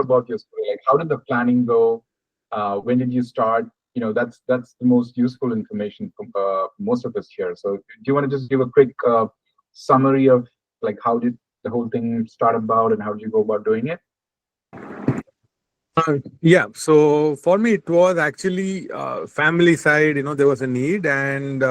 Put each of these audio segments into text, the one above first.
about your story. Like, how did the planning go? When did you start? That's the most useful information from most of us here. So, do you want to just give a quick summary of like how did the whole thing start about and how did you go about doing it? Yeah, so for me, it was actually family side. There was a need, and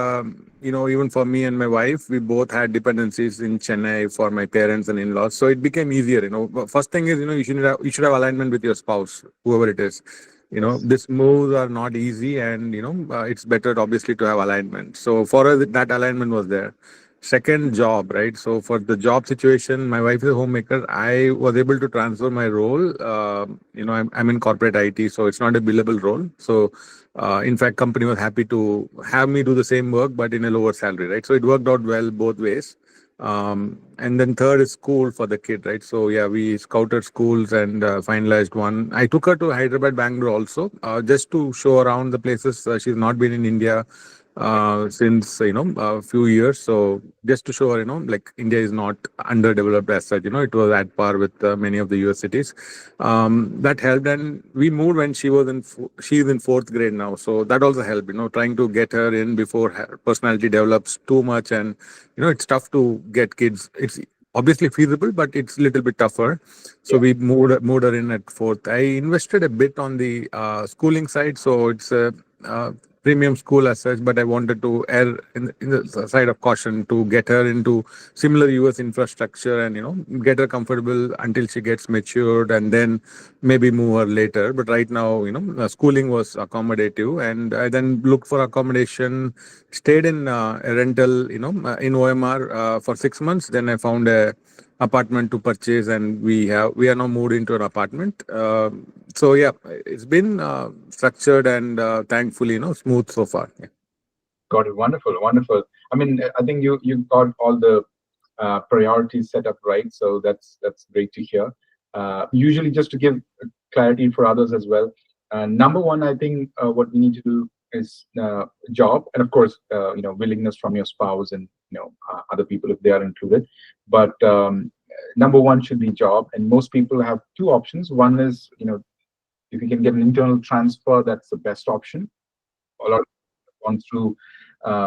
even for me and my wife, we both had dependencies in Chennai for my parents and in-laws. So it became easier. But first thing is, you should have alignment with your spouse, whoever it is. Yes. These moves are not easy, and it's better obviously to have alignment. So for us, that alignment was there. Second, job, right? So for the job situation, my wife is a homemaker. I was able to transfer my role. I'm in corporate IT, so it's not a billable role. So in fact, company was happy to have me do the same work, but in a lower salary, right? So it worked out well both ways. And then third is school for the kid, right? So yeah, we scouted schools and finalized one. I took her to Hyderabad, Bangalore also, just to show around the places. She's not been in India since a few years. So just to show her, like India is not underdeveloped as such. It was at par with many of the US cities. That helped, and we moved when she's in fourth grade now. So that also helped. Trying to get her in before her personality develops too much, and it's tough to get kids. It's obviously feasible, but it's a little bit tougher. So Yeah. we moved her in at fourth. I invested a bit on the schooling side, so it's a premium school as such, but I wanted to err in the side of caution to get her into similar US infrastructure and get her comfortable until she gets matured, and then maybe move her later. But right now, schooling was accommodative, and I then looked for accommodation, stayed in a rental, in OMR for 6 months. Then I found a apartment to purchase, and we are now moved into an apartment. So yeah, it's been structured and thankfully smooth so far. Yeah. Got it. Wonderful, wonderful. I mean, I think you got all the priorities set up right, so that's great to hear. Usually, just to give clarity for others as well, number one, I think what we need to do is job, and of course, willingness from your spouse and other people if they are included. But number one should be job, and most people have two options. One is if you can get an internal transfer, that's the best option. A lot of gone through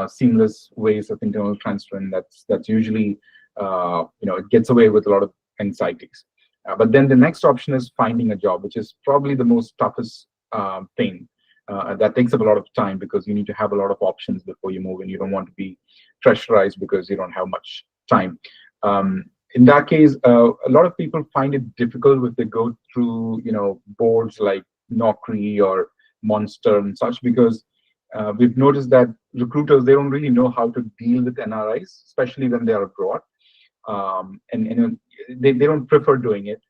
seamless ways of internal transfer, and that's usually it gets away with a lot of anxieties. But then the next option is finding a job, which is probably the most toughest thing. That takes up a lot of time because you need to have a lot of options before you move, and you don't want to be pressurized because you don't have much time. In that case, a lot of people find it difficult if they go through boards like Naukri or Monster and such, because we've noticed that recruiters, they don't really know how to deal with NRIs, especially when they are abroad, and they don't prefer doing it.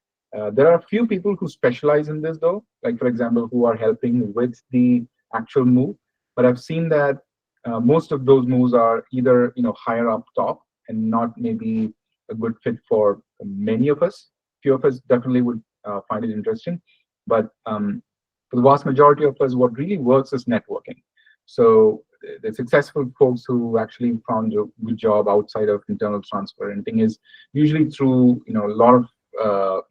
There are a few people who specialize in this, though, like for example, who are helping with the actual move. But I've seen that most of those moves are either higher up top and not maybe a good fit for many of us. Few of us definitely would find it interesting, but for the vast majority of us, what really works is networking. So the successful folks who actually found a good job outside of internal transfer and thing is usually through a lot of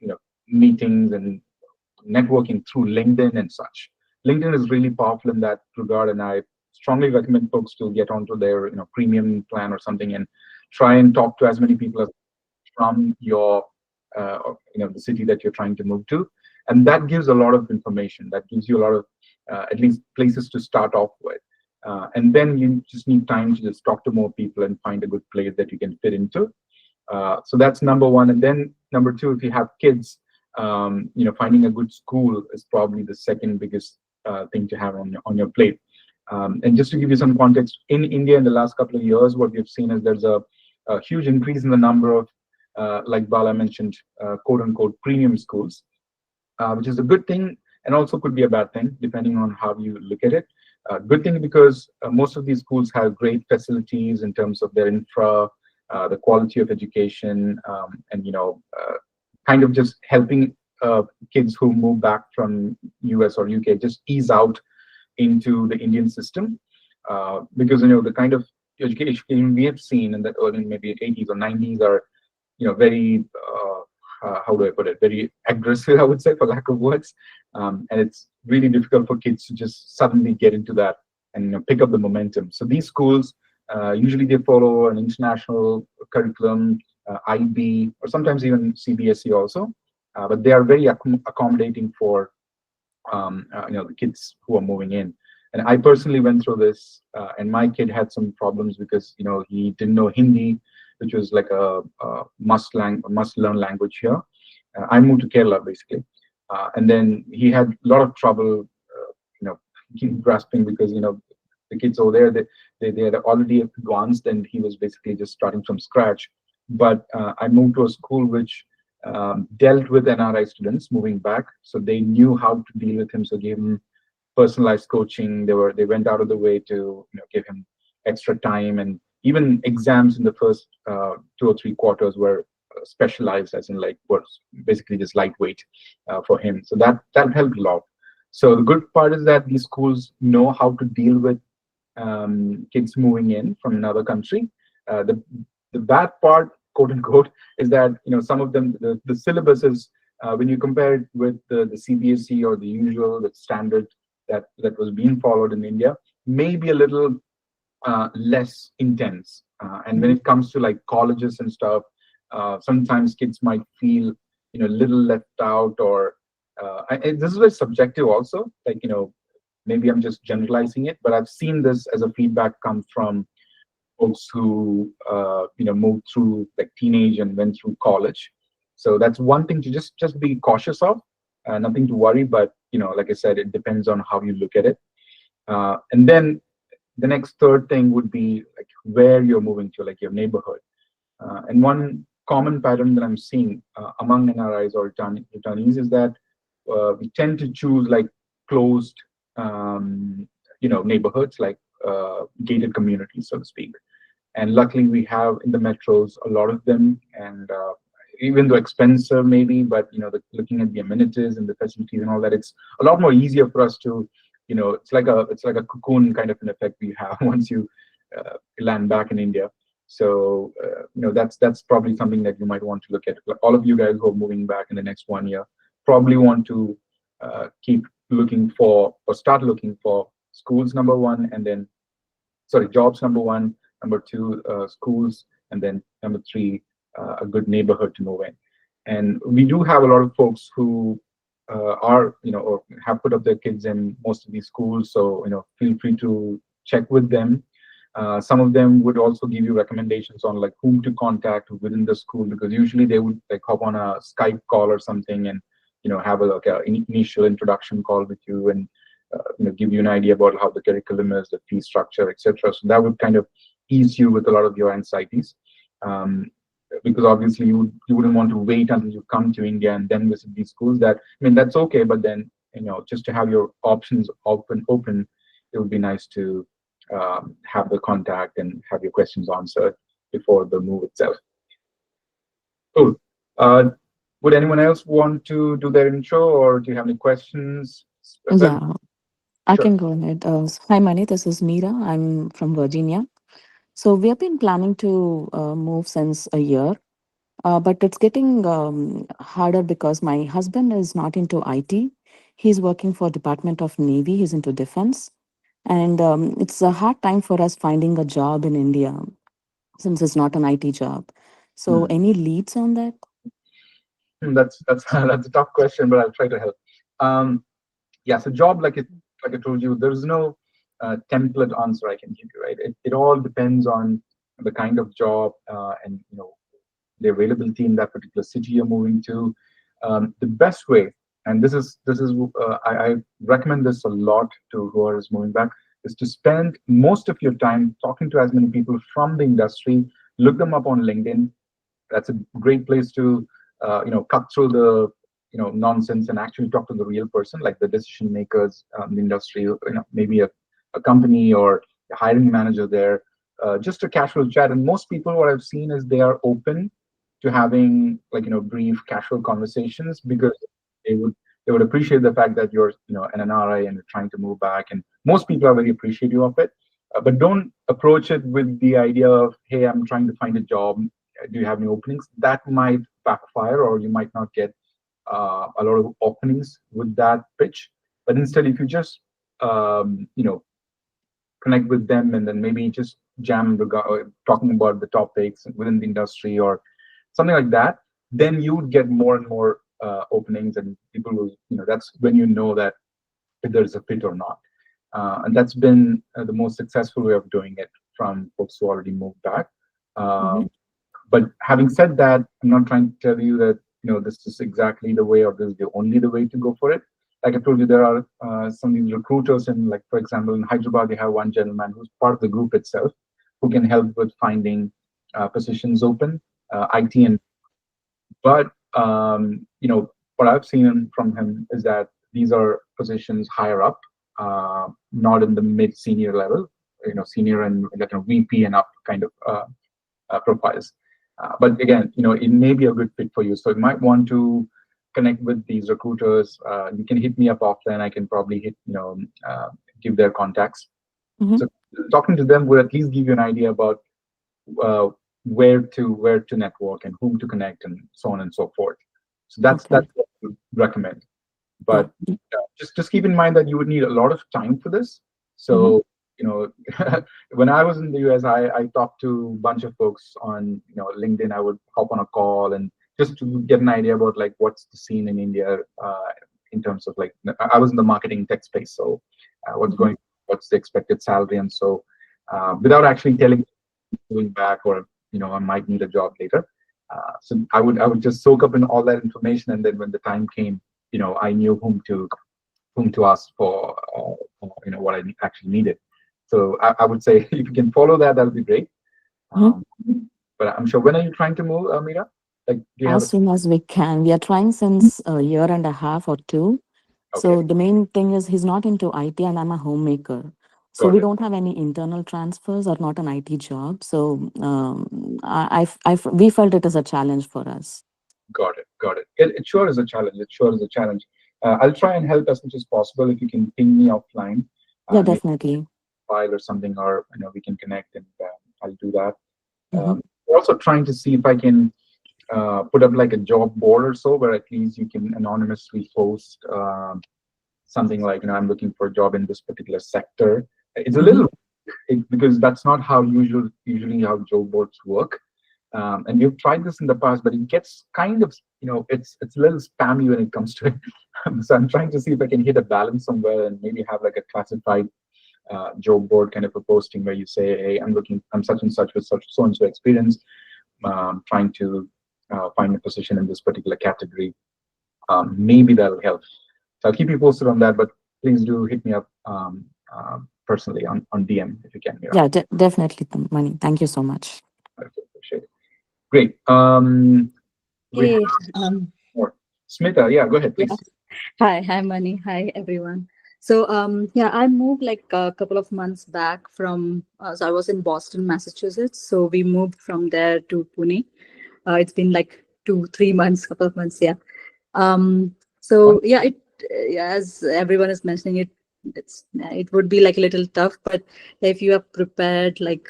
meetings and networking through LinkedIn and such. LinkedIn is really powerful in that regard, and I strongly recommend folks to get onto their premium plan or something and try and talk to as many people as from your the city that you're trying to move to, and that gives a lot of information. That gives you a lot of at least places to start off with, and then you just need time to just talk to more people and find a good place that you can fit into. So that's number one. And then number two, if you have kids, finding a good school is probably the second biggest thing to have on your plate. And just to give you some context, in India in the last couple of years, what we've seen is there's a huge increase in the number of, like Bala mentioned, quote unquote, premium schools, which is a good thing and also could be a bad thing, depending on how you look at it. Good thing because most of these schools have great facilities in terms of their infra, the quality of education, and kind of just helping kids who move back from US or UK just ease out into the Indian system, because the kind of education we have seen in the early maybe 80s or 90s are very how do I put it, very aggressive, I would say, for lack of words. And it's really difficult for kids to just suddenly get into that and pick up the momentum. So these schools usually they follow an international curriculum, IB, or sometimes even CBSE also. But they are very accommodating for the kids who are moving in. And I personally went through this, and my kid had some problems because he didn't know Hindi, which was like a must learn language here. I moved to Kerala basically, and then he had a lot of trouble, grasping because the kids over there they had already advanced, and he was basically just starting from scratch. But I moved to a school which dealt with NRI students moving back, so they knew how to deal with him. So gave him personalized coaching. They went out of the way to give him extra time, and even exams in the first 2 or 3 quarters were specialized, as in like was basically just lightweight for him. So that helped a lot. So the good part is that these schools know how to deal with kids moving in from another country. The bad part, quote unquote, is that some of them the syllabus is when you compare it with the CBSE or the usual the standard that was being followed in India, maybe a little less intense. And when it comes to like colleges and stuff, sometimes kids might feel a little left out, or this is very subjective also. Like maybe I'm just generalizing it, but I've seen this as a feedback come from folks who moved through like teenage and went through college. So that's one thing to just be cautious of. Nothing to worry, but like I said, it depends on how you look at it. And then the next third thing would be like where you're moving to, like your neighborhood. And one common pattern that I'm seeing among NRIs or returnees is that we tend to choose like closed, neighborhoods, like gated communities, so to speak. And luckily, we have in the metros a lot of them, and even though expensive maybe, but looking at the amenities and the facilities and all that, it's a lot more easier for us to, it's like a cocoon kind of an effect we have once you land back in India. So that's probably something that you might want to look at. Like all of you guys who are moving back in the next 1 year probably want to keep looking for or start looking for schools number one, and then jobs number one, number two, schools, and then number three, a good neighborhood to move in. And we do have a lot of folks who are, or have put up their kids in most of these schools. So, feel free to check with them. Some of them would also give you recommendations on like whom to contact within the school, because usually they would like hop on a Skype call or something and, have an initial introduction call with you, and give you an idea about how the curriculum is, the fee structure, etc. So that would kind of ease you with a lot of your anxieties, because obviously you wouldn't want to wait until you come to India and then visit these schools. That's okay, but then just to have your options open, it would be nice to have the contact and have your questions answered before the move itself. Cool. Would anyone else want to do their intro, or do you have any questions? Yeah, I Sure. can go ahead. Hi, Mani. This is Meera. I'm from Virginia. So we have been planning to move since a year, but it's getting harder because my husband is not into IT. He's working for Department of Navy. He's into defense, and it's a hard time for us finding a job in India since it's not an IT job. So Hmm. any leads on that? That's that's a tough question, but I'll try to help. Um, yeah, so job, like I told you, there's no template answer I can give you, right? It all depends on the kind of job, and the availability in that particular city you're moving to. The best way, and this is I recommend this a lot to whoever is moving back, is to spend most of your time talking to as many people from the industry. Look them up on LinkedIn. That's a great place to cut through the nonsense and actually talk to the real person, like the decision makers in the industry, maybe a company or a hiring manager there, just a casual chat. And most people, what I've seen is they are open to having like brief casual conversations, because they would they would appreciate the fact that you're an NRI and you're trying to move back, and most people are very appreciative of it. But don't approach it with the idea of, hey, I'm trying to find a job, do you have any openings? That might backfire, or you might not get a lot of openings with that pitch. But instead, if you just connect with them and then maybe just jam talking about the topics within the industry or something like that, then you would get more and more openings, and people will, that's when you know that if there's a fit or not. And that's been the most successful way of doing it from folks who already moved back. Mm-hmm. Um, but having said that, I'm not trying to tell you that this is exactly the way or this is the only the way to go for it. Like I told you, there are some of these recruiters, and like for example, in Hyderabad, they have one gentleman who's part of the group itself, who can help with finding positions open, IT and. But what I've seen from him is that these are positions higher up, not in the mid senior level. Senior and like a VP and up kind of profiles. But again, it may be a good fit for you. So you might want to connect with these recruiters. You can hit me up offline. I can probably give their contacts. Mm-hmm. So talking to them will at least give you an idea about uh, where to network and whom to connect and so on and so forth. So that's Okay. what I would recommend. Yeah. But just keep in mind that you would need a lot of time for this. Mm-hmm. So when I was in the US, I talked to a bunch of folks on LinkedIn. I would hop on a call and just to get an idea about like what's the scene in India in terms of like I was in the marketing tech space, so Mm-hmm. what's the expected salary, and so without actually telling going back, or I might need a job later. So I would just soak up in all that information, and then when the time came, I knew whom to ask for what I actually needed. So I would say if you can follow that, that would be great. Mm-hmm. Um, but I'm sure, when are you trying to move, Mira? Like, do you have As soon as we can. We are trying since a year and a half or two. okay, So the main thing is he's not into IT and I'm a homemaker. So got we it, don't have any internal transfers or not an IT job. So we felt it is a challenge for us. got it. It sure is a challenge. It sure is a challenge. I'll try and help as much as possible. If you can ping me offline, Yeah, maybe definitely. file or something, or we can connect, and I'll do that. Mm-hmm. Also trying to see if I can put up like a job board or so, where at least you can anonymously post something like, I'm looking for a job in this particular sector. It's a Mm-hmm. little because that's not how usually how job boards work. And we've tried this in the past, but it gets kind of, it's a little spammy when it comes to it. So I'm trying to see if I can hit a balance somewhere and maybe have like a classified job board kind of a posting where you say, hey, I'm such and such with such so and so experience, trying to find a position in this particular category. Maybe that'll help. So I'll keep you posted on that, but please do hit me up personally on DM if you can, Mira. Yeah, definitely, Mani. Thank you so much. I appreciate it. Great. We have Hey, more. Smita, yeah, go ahead, yeah. please. Hi, Mani. Hi, everyone. So, yeah, I moved like a couple of months back from, so I was in Boston, Massachusetts. So we moved from there to Pune. It's been like 2, 3 months, couple of months, yeah. So One, yeah, yeah, as everyone is mentioning it, it would be like a little tough, but if you are prepared, like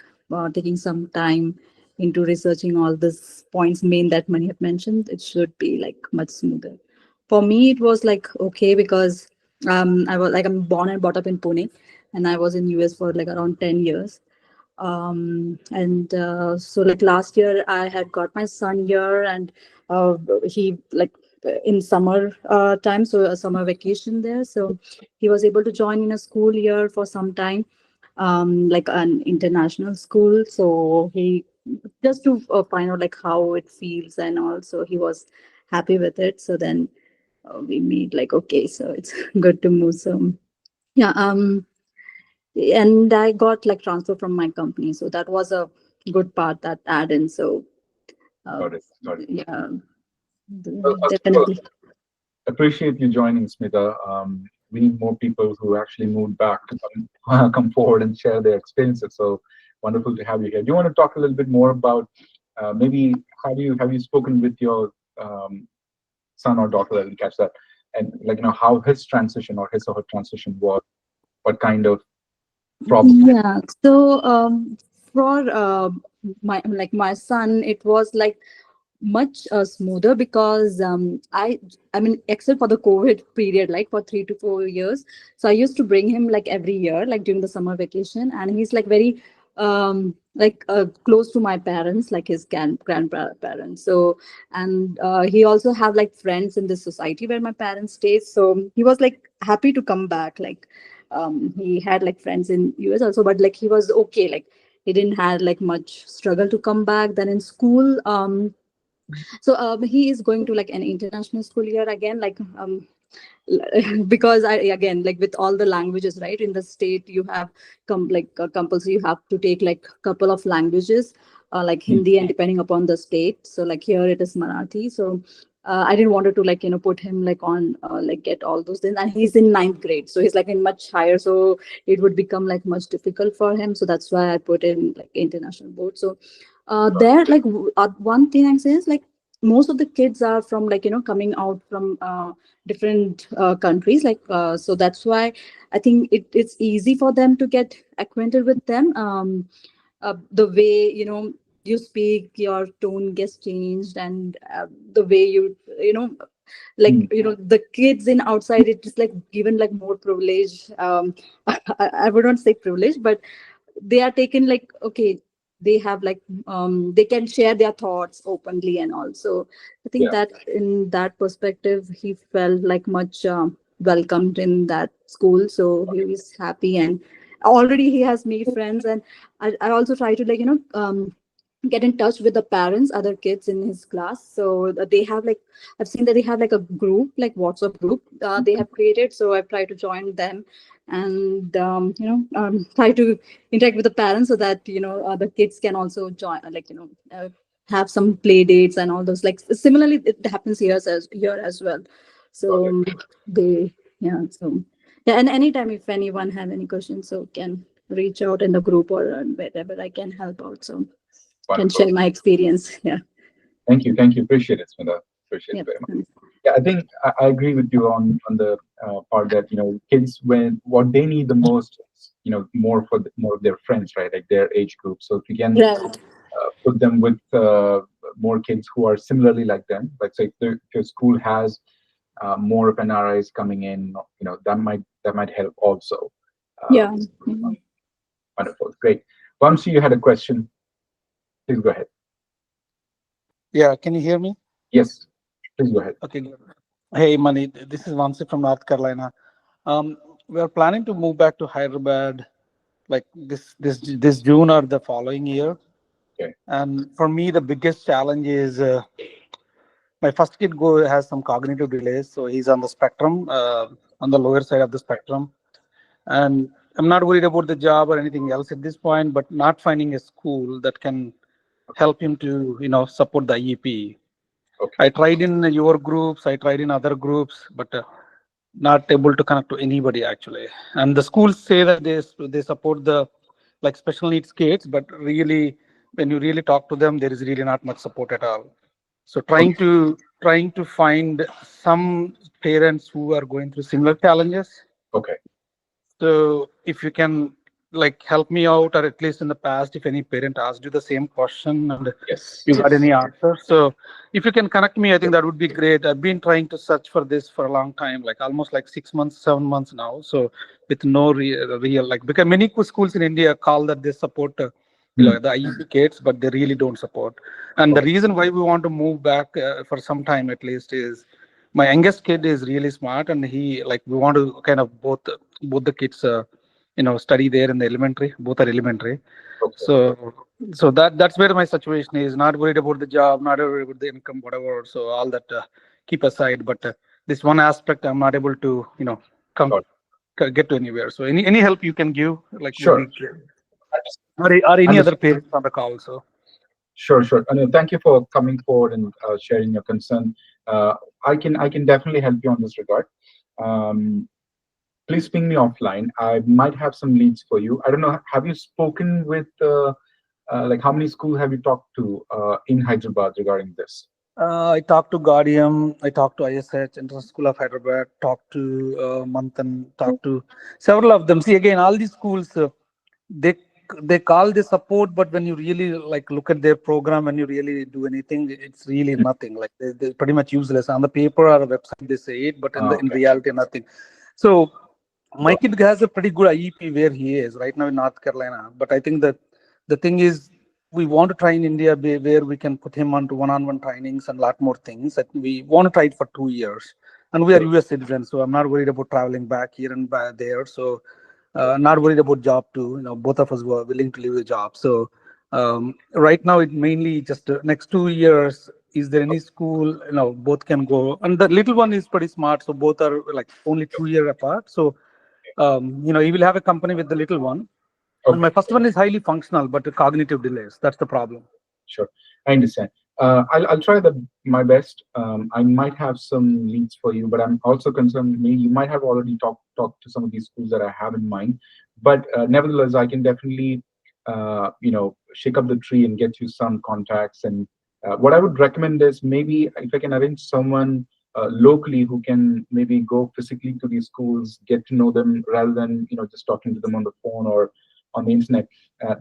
taking some time into researching all these points main that Mani have mentioned, it should be like much smoother. For me, it was like okay because I'm born and brought up in Pune, and I was in US for like around 10 years. And so like last year I had got my son here, and he like in summer time, so a summer vacation there, so he was able to join in a school here for some time, like an international school. So he just to find out like how it feels, and also he was happy with it. So then we made like okay, so it's good to move. So yeah, and I got like transfer from my company, so that was a good part that add in. So uh, got it. Got it. yeah, Well, first of all, definitely. appreciate you joining, Smita. We need more people who actually moved back to come forward and share their experiences. So wonderful to have you here. Do you want to talk a little bit more about maybe have you spoken with your son or daughter? I didn't catch that. And like how his transition or his or her transition was. What kind of problem? Yeah. So for my son, it was like much smoother because I mean, except for the COVID period, like for 3 to 4 years. So I used to bring him like every year, like during the summer vacation, and he's like very close to my parents, like his grandparents. So, and he also have like friends in this society where my parents stay. So he was like happy to come back. Like he had like friends in US also, but like he was okay. Like he didn't had like much struggle to come back. Then in school, so he is going to like an international school year again, like because I again, like with all the languages, right, in the state you have compulsory, you have to take like couple of languages, like Mm. Hindi, and depending upon the state. So like here it is Marathi. So I didn't want to like put him like on like get all those things, and he's in ninth grade, so he's like in much higher, so it would become like much difficult for him. So that's why I put in like international board. So there like one thing I say is like most of the kids are from like coming out from different countries, like so that's why I think it's easy for them to get acquainted with them. The way you speak, your tone gets changed, and the way like Mm. the kids in outside, it is like given like more privilege. I would not say privilege, but they are taken like, okay, they have like they can share their thoughts openly, and also I think Yeah. that in that perspective he felt like much welcomed in that school, so he was happy, and already he has made friends. And I also try to like get in touch with the parents, other kids in his class, so that they have like, I've seen that they have like a group, like WhatsApp group they have created. So I've tried to join them, and try to interact with the parents, so that the kids can also join, like have some play dates and all those. Like similarly it happens here as well. Got So it. they, yeah, so yeah. And anytime if anyone have any questions, so can reach out in the group, or wherever I can help out, so can Wonderful. share my experience. Yeah. Thank you. Thank you. Appreciate it, Smita. Appreciate it Yeah. very much. Yeah, I think I agree with you on the part that kids, when what they need the most is more more of their friends, right, like their age group. So if you can Right. put them with more kids who are similarly like them, like say if your school has more of NRIs coming in, that might help also. Uh, Yeah. Mhm. Wonderful, great. Vamsi, you had a question. Please go ahead. Yeah, can you hear me? Yes, please go ahead. Okay, good. Hey, Mani, this is Vansi from North Carolina. We are planning to move back to Hyderabad like this June or the following year. Okay. And for me, the biggest challenge is my first kid go has some cognitive delays, so he's on the spectrum, on the lower side of the spectrum. And I'm not worried about the job or anything else at this point, but not finding a school that can help him to support the IEP. Okay. I tried in your groups, I tried in other groups, but not able to connect to anybody actually. And the schools say that they support the like special needs kids, but really, when you really talk to them, there is really not much support at all. So Okay. trying to find some parents who are going through similar challenges. Okay. So if you can like help me out, or at least in the past, if any parent asked you the same question and Yes. you got Yes. any answer. So if you can connect me, I think that would be great. I've been trying to search for this for a long time, like almost like 6 months, 7 months now. So with no real like, because many schools in India call that they support Hmm. the IEP kids, but they really don't support. And the Okay. reason why we want to move back for some time at least is my youngest kid is really smart, and he like we want to kind of both the kids study there in the elementary. Both are elementary. Okay. So that's where my situation is. Not worried about the job, not worried about the income, whatever. So all that keep aside. But this one aspect I'm not able to come Got it. get to anywhere. So any help you can give like would Sure. be great. Or any other Understood. parents on the call. So Sure. Sure. Thank you for coming forward and sharing your concern. Uh, I can definitely help you on this regard. Um, Please ping me offline. I might have some leads for you. I don't know. Have you spoken with like how many schools have you talked to in Hyderabad regarding this? I talked to Guardian, I talked to ISH, International School of Hyderabad, talked to Manthan, talked to several of them. See, again, all these schools, they they call this support, but when you really like look at their program and you really do anything, it's really nothing. Like they're pretty much useless on the paper or a website. They say it, but in Okay. reality, nothing. So my Got kid has a pretty good IEP where he is right now in North Carolina. But I think that the thing is, we want to try in India where we can put him onto one-on-one trainings and a lot more things. That we want to try it for 2 years, and we are it. US citizens, so I'm not worried about traveling back here and back there. So not worried about job too. Both of us were willing to leave the job. So right now, it mainly just next 2 years. Is there any school? Both can go, and the little one is pretty smart, so both are like only 2 year apart. So he will have a company with the little one, and Okay. my first one is highly functional, but cognitive delays. That's the problem. Sure, I understand. I'll try my best. I might have some leads for you, but I'm also concerned. Maybe you might have already talked to some of these schools that I have in mind. But nevertheless, I can definitely shake up the tree and get you some contacts. And what I would recommend is maybe if I can arrange someone locally who can maybe go physically to these schools, get to know them rather than just talking to them on the phone or on the internet.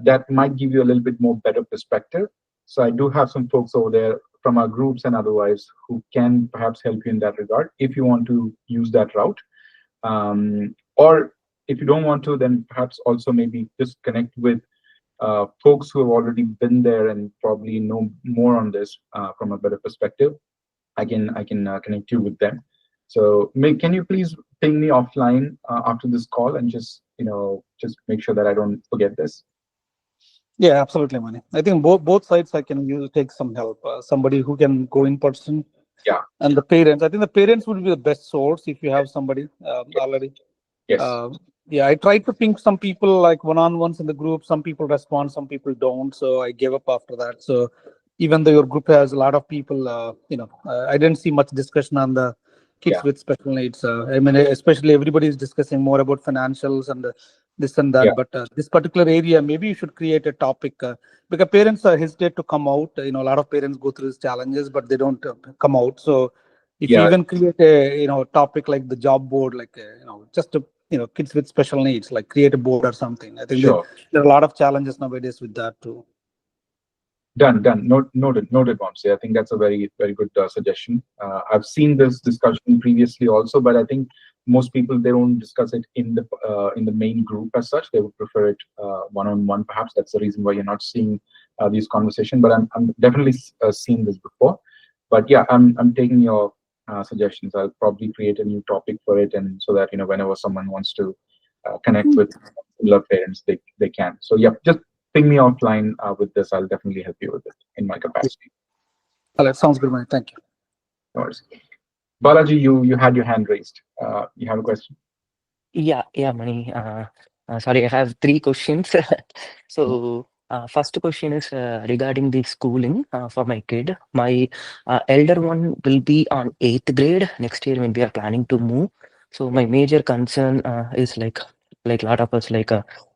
That might give you a little bit more better perspective. So I do have some folks over there from our groups and otherwise who can perhaps help you in that regard if you want to use that route. Or if you don't want to, then perhaps also maybe just connect with folks who have already been there and probably know more on this from a better perspective. I can connect you with them. So can you please ping me offline after this call and just make sure that I don't forget this. Yeah, absolutely, Mani. I think both sides I can use take some help. Somebody who can go in person, Yeah. and the parents. I think the parents would be the best source if you have somebody Yes. already. Yes. Uh, yeah, I tried to ping some people like one-on-ones in the group. Some people respond, some people don't. So I gave up after that. So even though your group has a lot of people, I didn't see much discussion on the kids Yeah. with special needs. I mean, especially everybody is discussing more about financials and this and Yeah. that. But this particular area, maybe you should create a topic because parents hesitate to come out. A lot of parents go through these challenges, but they don't come out. So if you Yeah. even create a topic like the job board, like just to kids with special needs, like create a board or something. I think that Sure. there are a lot of challenges nowadays with that too. Done. Noted, Vamsi. I think that's a very, very good suggestion. I've seen this discussion previously also, but I think most people they don't discuss it in the main group as such. They would prefer it one-on-one. Perhaps that's the reason why you're not seeing these conversations. But I'm definitely seen this before. But yeah, I'm taking your suggestions. I'll probably create a new topic for it, and so that whenever someone wants to connect with similar parents, they can. So yeah, just ping me offline with this. I'll definitely help you with it in my capacity. Well, that sounds good, man. Thank you. No worries. Balaji, you had your hand raised. You have a question? Yeah, Mani. Sorry, I have three questions. Mhm. So, first question is regarding the schooling for my kid. My elder one will be on eighth grade next year when we are planning to move. So, my major concern is like a lot of us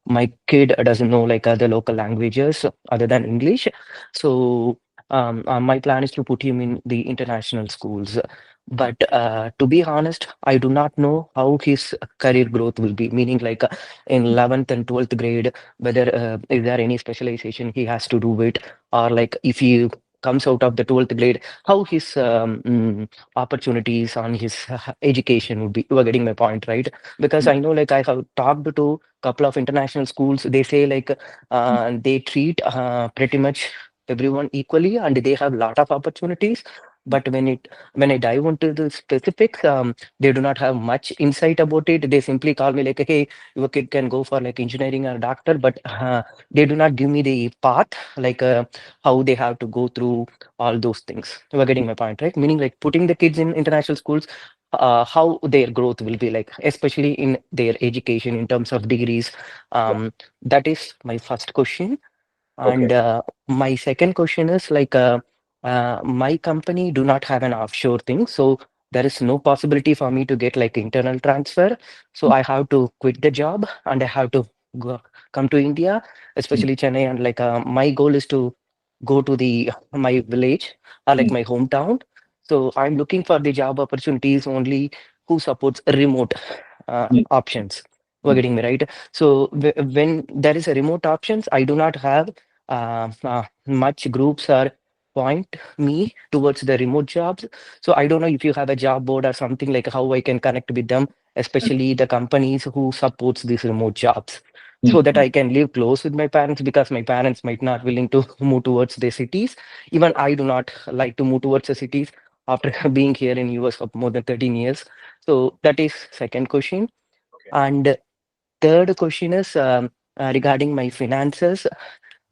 my kid doesn't know like other local languages other than English. So, my plan is to put him in the international schools. But to be honest, I do not know how his career growth will be, meaning like in 11th and 12th grade, whether is there any specialization he has to do it, or like if he comes out of the 12th grade, how his opportunities on his education would be. You are getting my point, right? Because I know like I have talked to couple of international schools, they say like they treat pretty much everyone equally and they have lot of opportunities. But when I dive into the specifics, they do not have much insight about it. They simply call me like, hey, your kid can go for like engineering or doctor, but they do not give me the path, like how they have to go through all those things. You are getting my point, right? Meaning like putting the kids in international schools, how their growth will be like, especially in their education in terms of degrees. Yeah. That is my first question. Okay. And my second question is like, my company do not have an offshore thing, so there is no possibility for me to get like internal transfer. So I have to quit the job and I have to go, come to India, Mm, especially Chennai. And like, my goal is to go to the my village or like mm, my hometown. So I'm looking for the job opportunities only who supports remote mm. options. We're getting me right. So when there is a remote options, I do not have much groups or point me towards the remote jobs. So I don't know if you have a job board or something like how I can connect with them, especially the companies who supports these remote jobs, so that I can live close with my parents, because my parents might not willing to move towards the cities. Even I do not like to move towards the cities after being here in US for more than 13 years. So that is second question. Okay. And third question is regarding my finances.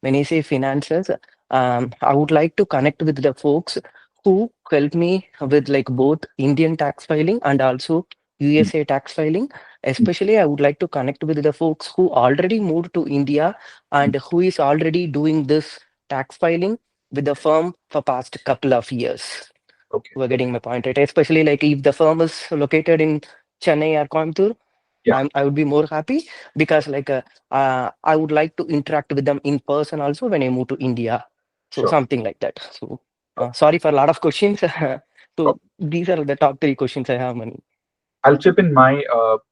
When I say finances, I would like to connect with the folks who help me with like both Indian tax filing and also Mm, USA tax filing. mm, Especially, I would like to connect with the folks who already moved to India mm. and who is already doing this tax filing with the firm for past couple of years. Okay. We're Okay. getting my point, right? Especially like if the firm is located in Chennai or Coimbatore, Yeah. I would be more happy, because like I would like to interact with them in person also when I move to India. So Sure. something like that. So sorry for a lot of questions. So these are the top three questions I have, Mani. I'll chip in my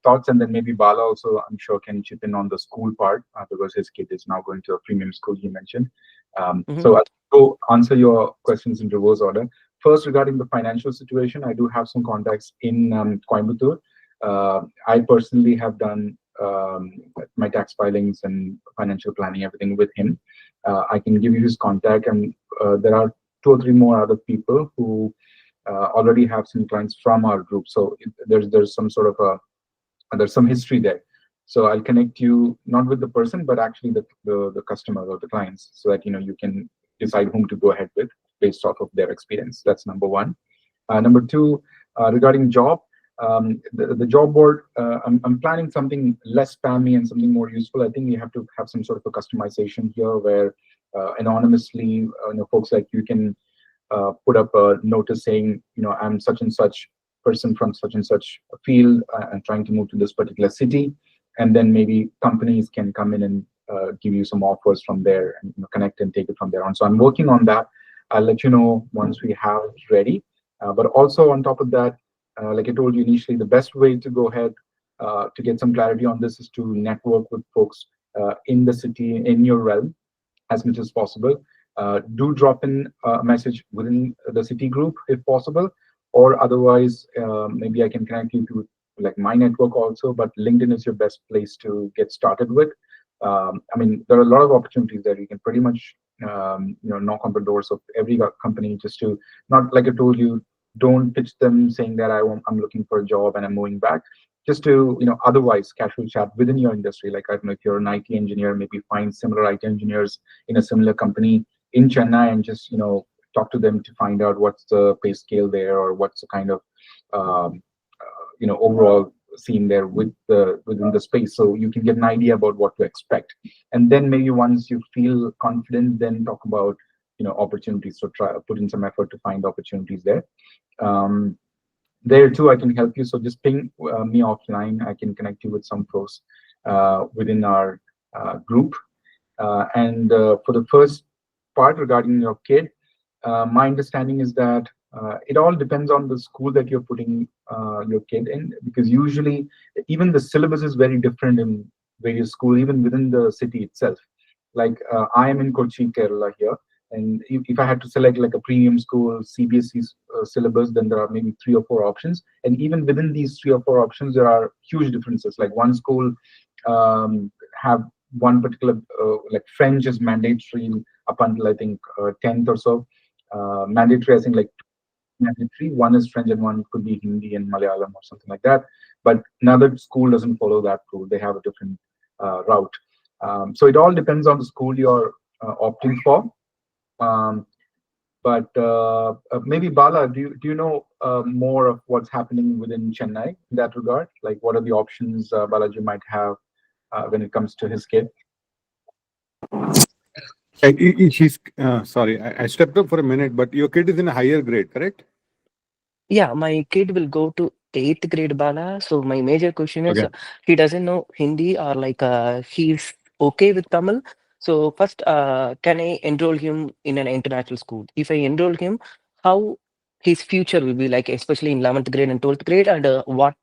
thoughts, and then maybe Bala also, I'm sure, can chip in on the school part because his kid is now going to a premium school he mentioned. Mhm. So I'll go answer your questions in reverse order. First, regarding the financial situation, I do have some contacts in Coimbatore. I personally have done my tax filings and financial planning, everything with him. I can give you his contact, and there are two or three more other people who already have some clients from our group. So there's some sort of there's some history there. So I'll connect you not with the person, but actually the customer or the clients, so that you can decide whom to go ahead with based off of their experience. That's number one. Number two, regarding job, the job board, I'm planning something less spammy and something more useful. I think we have to have some sort of a customization here where anonymously, folks like you can put up a notice saying, I'm such and such person from such and such field and trying to move to this particular city. And then maybe companies can come in and give you some offers from there and connect and take it from there on. So I'm working on that. I'll let you know once we have it ready. But also on top of that, like I told you initially, the best way to go ahead to get some clarity on this is to network with folks in the city, in your realm, as much as possible. Do drop in a message within the city group if possible, or otherwise, maybe I can connect you to like my network also. But LinkedIn is your best place to get started with. I mean, there are a lot of opportunities there. You can pretty much knock on the doors of every company just to not like I told you. Don't pitch them saying that I'm looking for a job and I'm moving back. Just to otherwise casual chat within your industry. Like I don't know, if you're an IT engineer, maybe find similar IT engineers in a similar company in Chennai and just talk to them to find out what's the pay scale there or what's the kind of overall scene there within the space, so you can get an idea about what to expect. And then maybe once you feel confident, then talk about opportunities. So try put in some effort to find opportunities there. Um, there too, I can help you. So just ping me offline. I can connect you with some folks within our group. And for the first part regarding your kid, my understanding is that it all depends on the school that you're putting your kid in, because usually even the syllabus is very different in various schools, even within the city itself. Like I am in Kochi, Kerala here, and if I had to select like a premium school CBSE syllabus, then there are maybe three or four options, and even within these three or four options, there are huge differences. Like one school have one particular like French is mandatory up until I think 10th or so. Mandatory, I think like mandatory. One is French and one could be Hindi and Malayalam or something like that. But another school doesn't follow that rule. They have a different route. So it all depends on the school you're opting for. Um, but maybe Bala, do you know more of what's happening within Chennai in that regard? Like, what are the options Balaji might have when it comes to his kid? She's sorry, I stepped up for a minute, but your kid is in a higher grade, correct? Yeah, my kid will go to eighth grade, Bala. So my major question is, Okay. he doesn't know Hindi, or like he's okay with Tamil. So first, can I enroll him in an international school? If I enroll him, how his future will be like, especially in 11th grade and 12th grade, and what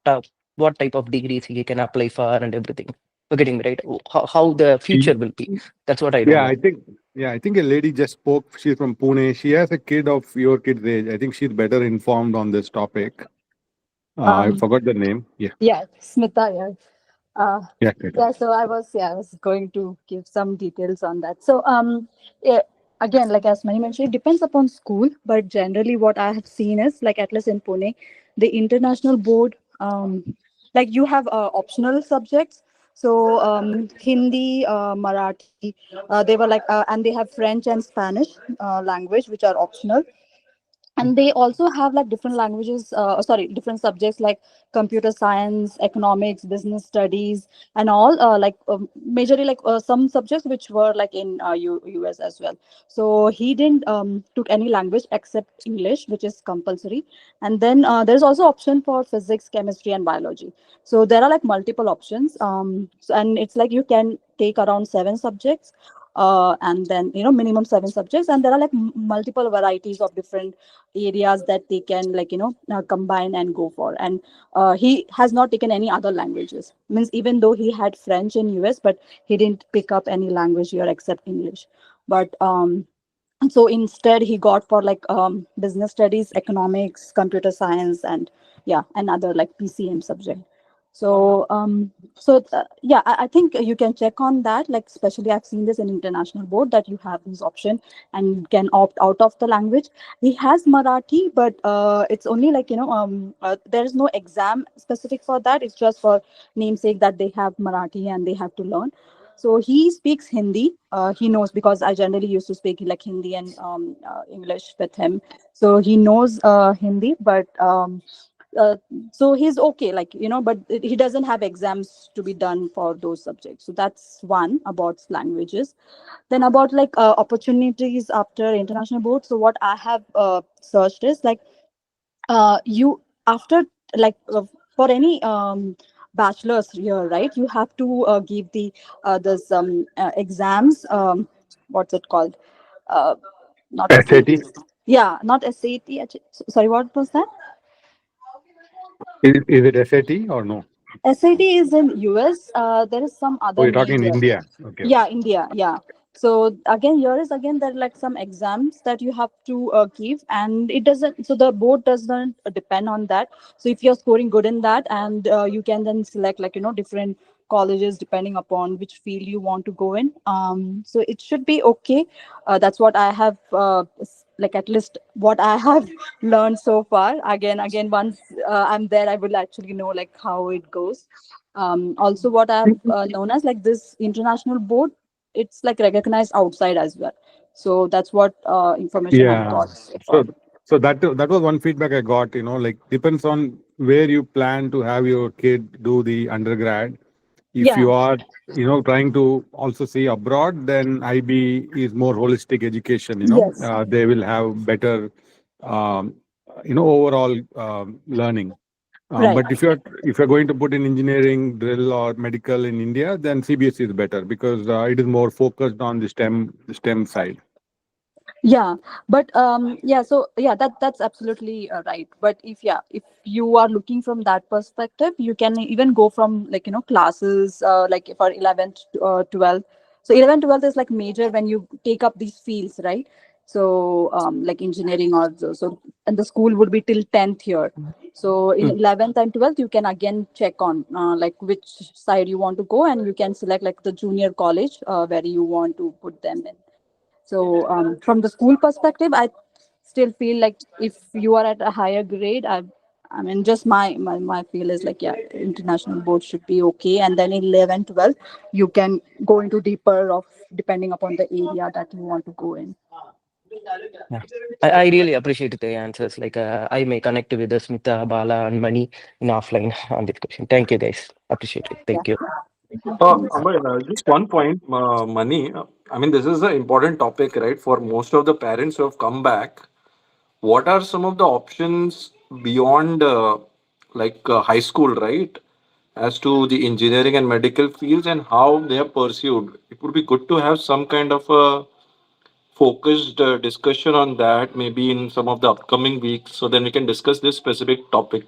what type of degrees he can apply for and everything. You're getting me right? How the future will be. That's what I don't Yeah, know. I think a lady just spoke. She's from Pune. She has a kid of your kid's age. I think she's better informed on this topic. I Um, forgot the name. Yeah, yeah, Smita, yeah. Uh, yeah, Krita. yeah, so I was going to give some details on that. So, yeah, again, like as Mani mentioned, it depends upon school, but generally what I have seen is like at least in Pune, the international board, like you have optional subjects. So, Hindi, Marathi, they were like, and they have French and Spanish language, which are optional, and they also have like different languages sorry, different subjects like computer science, economics, business studies, and all, majorly like some subjects which were like in US as well. So he didn't took any language except English, which is compulsory. And then there's also option for physics, chemistry, and biology. So there are like multiple options, and it's like you can take around 7 subjects, and then minimum 7 subjects, and there are like multiple varieties of different areas that they can like combine and go for. And he has not taken any other languages, means even though he had French in US, but he didn't pick up any language here except English. But so instead he got for like business studies, economics, computer science, and yeah, another like PCM subject. So yeah, I think you can check on that, like especially I've seen this in international board that you have this option and can opt out of the language. He has Marathi, but it's only like there is no exam specific for that. It's just for namesake that they have Marathi and they have to learn. So he speaks Hindi. He knows, because I generally used to speak like Hindi and English with him. So he knows Hindi, but uh, so he's okay, like but he doesn't have exams to be done for those subjects. So that's one about languages. Then about like opportunities after international board. So what I have searched is like you after like for any bachelor's year, right, you have to give the this exams, what's it called, uh, not SAT. SAT. Yeah, not SAT sorry, what was that? Is it SAT or no? SAT is in US. There is some Oh, other you're name talking in here. India. Okay, okay. Yeah, India. Yeah. So again, here is again there are like some exams that you have to give, and it doesn't. So the board doesn't depend on that. So if you're scoring good in that, and you can then select like different colleges depending upon which field you want to go in. So it should be okay. That's what I have like at least what I have learned so far. Again, once I'm there, I will actually know like how it goes. Also what I've known as like this international board, it's like recognized outside as well. So that's what information I've Yeah. got so So far. that was one feedback I got. Like depends on where you plan to have your kid do the undergrad. If Yeah. you are, trying to also see abroad, then IB is more holistic education. Yes. They will have better, um, overall learning. Right. But if you're going to put in engineering, drill, or medical in India, then CBSE is better because it is more focused on the STEM side. Yeah, but yeah, so yeah, that's absolutely right. But if you are looking from that perspective, you can even go from like classes like for 11th, 12th. So 11th, 12th is like major when you take up these fields, right? So like engineering or so, and the school would be till 10th here. So in Hmm. 11th and 12th, you can again check on like which side you want to go, and you can select like the junior college where you want to put them in. So from the school perspective, I still feel like if you are at a higher grade, I mean, just my feel is like, yeah, international board should be okay. And then in 11, 12, you can go into deeper of depending upon the area that you want to go in. Yeah. I really appreciate the answers. Like I may connect with the Smita, Bala, and Mani in offline on this question. Thank you, guys. Appreciate it. Yeah. Thank you. Amar, just one point, money. I mean, this is an important topic, right? For most of the parents who have come back, what are some of the options beyond high school, right? As to the engineering and medical fields and how they are pursued. It would be good to have some kind of a focused discussion on that, maybe in some of the upcoming weeks, so then we can discuss this specific topic,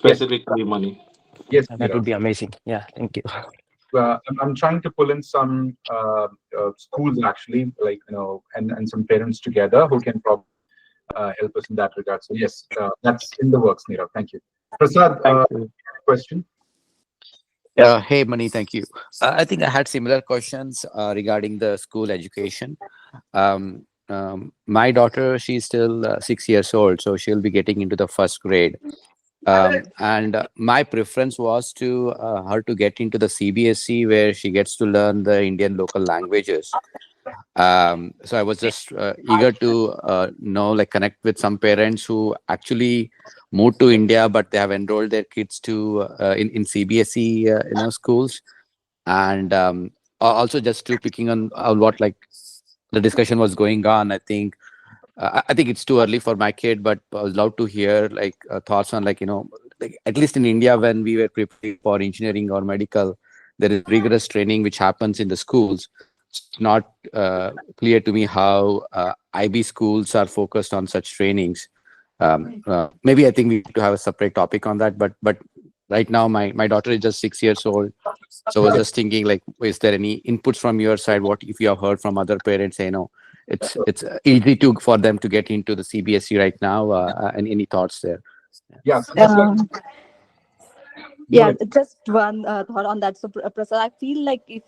Yes. specifically money. Yes, That Mira. would be amazing. Yeah, thank you. I'm trying to pull in some schools actually, like and some parents together who can probably help us in that regard. So yes, that's in the works, Nirav. Thank you. Prasad, Thank you. question. Hey, Mani, thank you. I think I had similar questions regarding the school education. My daughter, she's still 6 years old, so she'll be getting into the first grade. And my preference was to her to get into the CBSE, where she gets to learn the Indian local languages. So I was just eager to know, like, connect with some parents who actually moved to India, but they have enrolled their kids to in CBSE schools. And also, just to picking on what, like, the discussion was going on, I think it's too early for my kid, but I would love to hear, like, thoughts on, like, like, at least in India, when we were preparing for engineering or medical, there is rigorous training which happens in the schools. It's not clear to me how IB schools are focused on such trainings. Maybe I think we need to have a separate topic on that, but right now my daughter is just 6 years old. So I was just thinking, like, is there any inputs from your side? What if you have heard from other parents say, it's easy to for them to get into the CBSE right now, and any thoughts there? Yeah, so just like, Um, go Yeah, ahead. just one thought on that. So, Prasad, I feel like if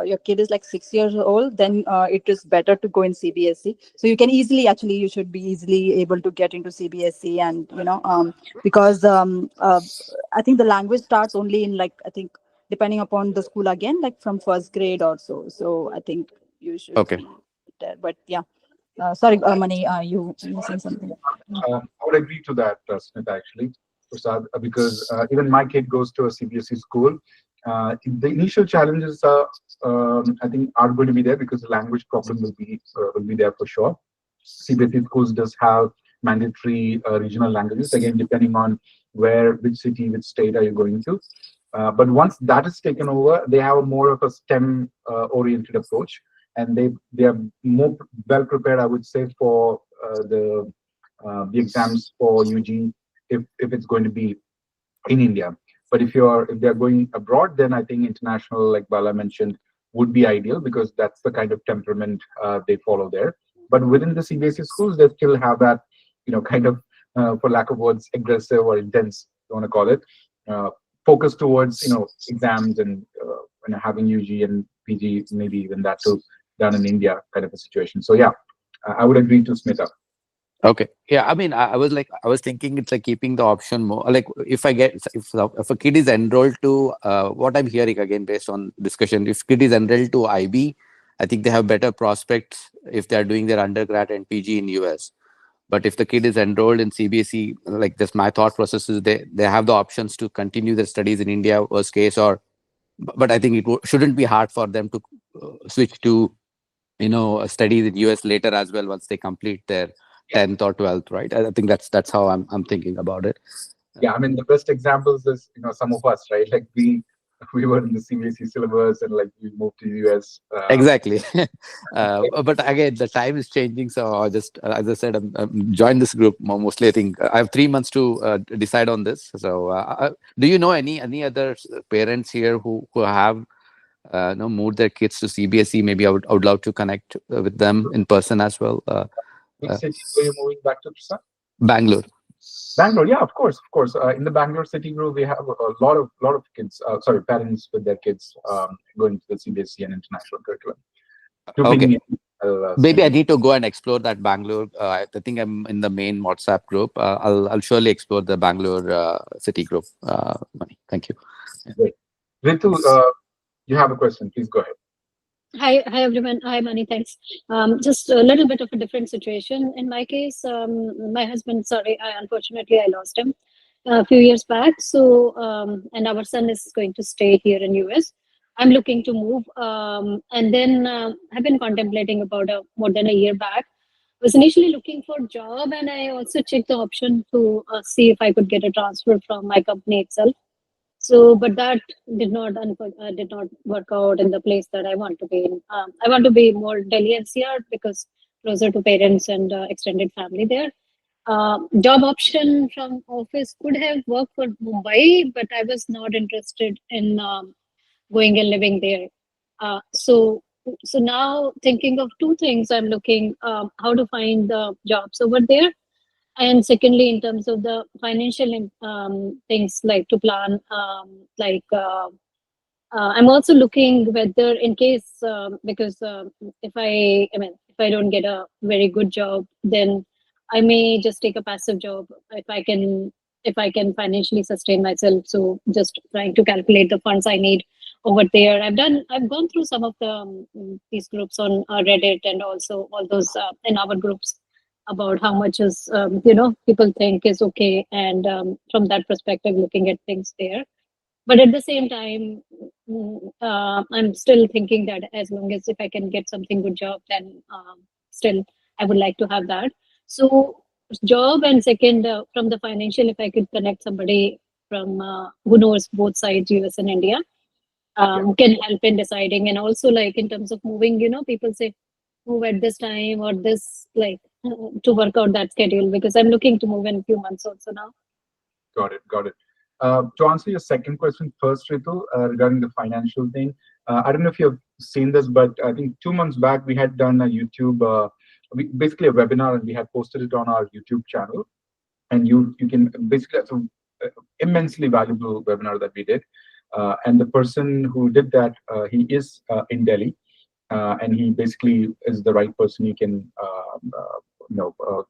your kid is like 6 years old, then it is better to go in CBSE. So you can easily, actually, you should be easily able to get into CBSE, and because I think the language starts only in, like, I think depending upon the school again, like from first grade or so. So I think you should Okay. be there. But yeah, sorry, Mani, you were saying something. I would agree to that, Smith, actually, Prasad, because even my kid goes to a CBSE school. The initial challenges are, I think, are going to be there because the language problem will be there for sure. CBSE schools does have mandatory regional languages, again, depending on which city, which state are you going to. But once that is taken over, they have more of a STEM oriented approach, and they are more well prepared, I would say, for the exams for UG if it's going to be in India. But if they're going abroad, then I think international, like Bala mentioned, would be ideal because that's the kind of temperament they follow there. But within the CBSE schools, they still have that, kind of, for lack of words, aggressive or intense, you want to call it, uh, focus towards, exams and having UG and PG, maybe even that too, done in India kind of a situation. So yeah, I would agree to Smita. Okay. Yeah. I mean, I was thinking it's like keeping the option more. Like, if a kid is enrolled to what I'm hearing again based on discussion, if kid is enrolled to IB, I think they have better prospects if they are doing their undergrad and PG in US. But if the kid is enrolled in CBSE, like, just my thought process is they have the options to continue their studies in India, worst case, or but I think shouldn't be hard for them to switch to studies in US later as well once they complete their 10th or 12th, right? I think that's how I'm thinking about it. Yeah, I mean, the best examples is, some of us, right? Like we were in the CBSE syllabus and like we moved to US. Exactly. But again, the time is changing, so I just, as I said, I'm joined this group mostly. I think I have 3 months to decide on this. So do you know any other parents here who have moved their kids to CBSE? Maybe I would love to connect with them in person as well. Which city were you moving back to, Prasad? Bangalore. Bangalore, yeah, of course, of course. In the Bangalore city group, we have a lot of kids, sorry, parents with their kids going to the CBSE and international curriculum. Do ping Okay. me. I'll Maybe send I you. need to go and explore that Bangalore. I think I'm in the main WhatsApp group. I'll surely explore the Bangalore city group. Mani. Thank you. Great. Ritu, you have a question? Please go ahead. Hi everyone. Hi Mani, thanks. Just a little bit of a different situation. In my case, my husband, sorry, unfortunately I lost him a few years back. So, and our son is going to stay here in US. I'm looking to move, and then I've been contemplating about more than a year back. Was initially looking for job, and I also checked the option to see if I could get a transfer from my company itself. So, but that did not work out in the place that I want to be in. I want to be more Delhi NCR because closer to parents and extended family there. Job option from office could have worked for Mumbai, but I was not interested in going and living there. So now thinking of two things, I'm looking how to find the jobs over there, and secondly, in terms of the financial things, like to plan, I'm also looking whether, in case, because if I don't get a very good job, then I may just take a passive job if I can financially sustain myself. So just trying to calculate the funds I need over there. I've gone through some of the these groups on Reddit, and also all those in our groups, about how much is people think is okay, and from that perspective, looking at things there. But at the same time, I'm still thinking that as long as if I can get something good job, then still I would like to have that. So job, and second, from the financial, if I could connect somebody from who knows both sides, US and India, can help in deciding. And also, like, in terms of moving, people say move at this time or this, like, to work out that schedule, because I'm looking to move in a few months also now. Got it. Got it. To answer your second question first, Ritu, regarding the financial thing, I don't know if you've seen this, but I think 2 months back we had done a YouTube, basically a webinar, and we had posted it on our YouTube channel. And you can basically, it's an immensely valuable webinar that we did. And the person who did that, he is in Delhi, and he basically is the right person you can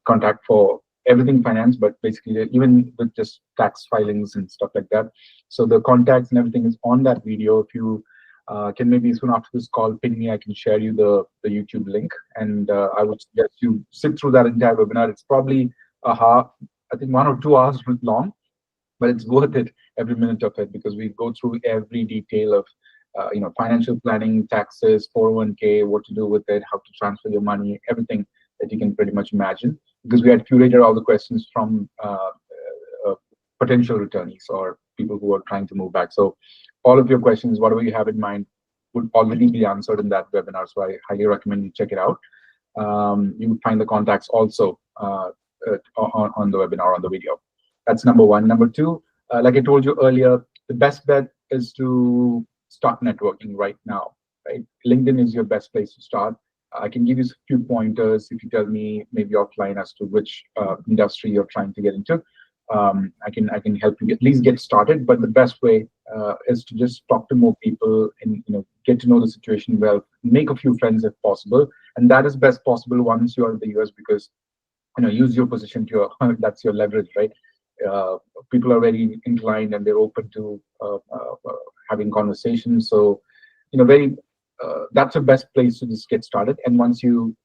contact for everything finance, but basically even with just tax filings and stuff like that. So the contacts and everything is on that video. If you can maybe soon after this call ping me, I can share you the YouTube link, and I would suggest you sit through that entire webinar. It's probably I think 1 or 2 hours long, but it's worth it, every minute of it, because we go through every detail of financial planning, taxes, 401k, what to do with it, how to transfer your money, everything that you can pretty much imagine, because we had curated all the questions from potential returnees or people who are trying to move back. So all of your questions, whatever you have in mind, would already be answered in that webinar. So I highly recommend you check it out. You will find the contacts also on the webinar, on the video. That's number one. Number two, like I told you earlier, the best bet is to start networking right now, right? LinkedIn is your best place to start. I can give you a few pointers if you tell me maybe offline as to which industry you're trying to get into. I can help you at least get started. But the best way is to just talk to more people and get to know the situation well, make a few friends if possible, and that is best possible once you're in the US, because use your position to your that's your leverage, right? People are very inclined and they're open to having conversations. So very that's the best place to just get started. And once you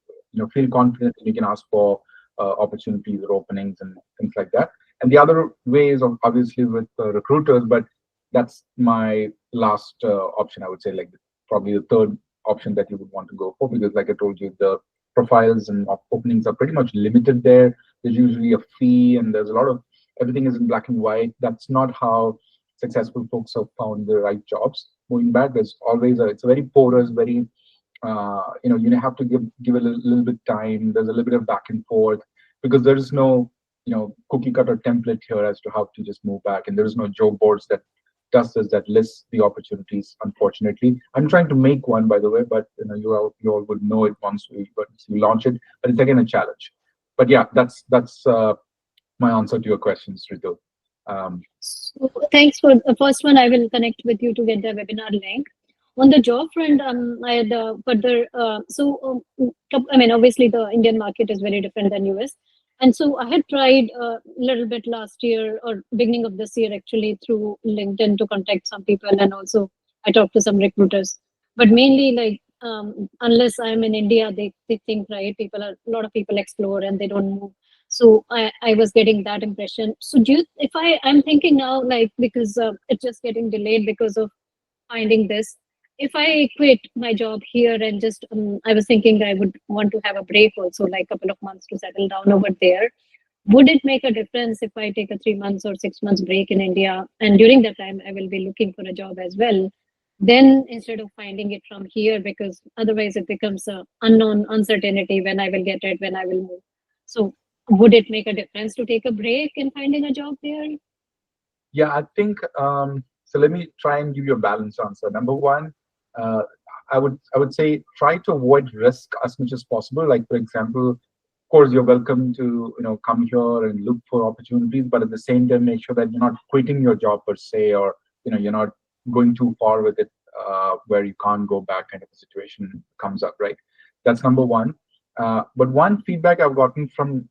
feel confident, you can ask for opportunities or openings and things like that. And the other way is obviously with recruiters, but that's my last option, I would say, like probably the third option that you would want to go for, because like I told you, the profiles and openings are pretty much limited there. There's usually a fee, and there's a lot of, everything is in black and white. That's not how successful folks have found the right jobs. Moving back, there's always it's a very porous, very you have to give a little bit time. There's a little bit of back and forth, because there is no cookie cutter template here as to how to just move back, and there is no job boards that that lists the opportunities. Unfortunately, I'm trying to make one, by the way, but you all would know it once we launch it. But it's again a challenge. But yeah, that's my answer to your questions, Ritu. So thanks for the first one. I will connect with you to get the webinar link. On the job front, I had further. Obviously, the Indian market is very different than US, and so I had tried a little bit last year or beginning of this year, actually, through LinkedIn to contact some people, and also I talked to some recruiters. But mainly, like, unless I'm in India, they think, right, a lot of people explore and they don't move. So I was getting that impression. So I'm thinking now, like, because it's just getting delayed because of finding this, if I quit my job here and just I was thinking I would want to have a break also, like a couple of months to settle down over there. Would it make a difference if I take a 3 months or 6 months break in India, and during that time I will be looking for a job as well, then instead of finding it from here, because otherwise it becomes a unknown uncertainty when I will get it, when I will move. So would it make a difference to take a break in finding a job there? Yeah, I think so. Let me try and give you a balanced answer. Number one, uh, I would say try to avoid risk as much as possible. Like for example, of course, you're welcome to come here and look for opportunities, but at the same time, make sure that you're not quitting your job per se, or you're not going too far with it where you can't go back, kind of a situation comes up, right? That's number one. But one feedback I've gotten from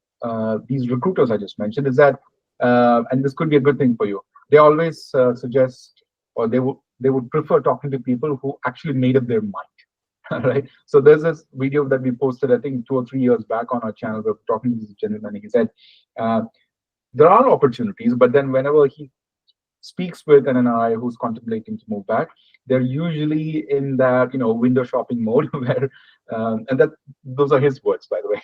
these recruiters I just mentioned is that, and this could be a good thing for you, they always suggest, or they would prefer talking to people who actually made up their mind. Right? So there's this video that we posted, I think 2 or 3 years back on our channel. We're talking to this gentleman, and he said uh, there are opportunities, but then whenever he speaks with an NRI who's contemplating to move back, they're usually in that window shopping mode where, and that those are his words, by the way,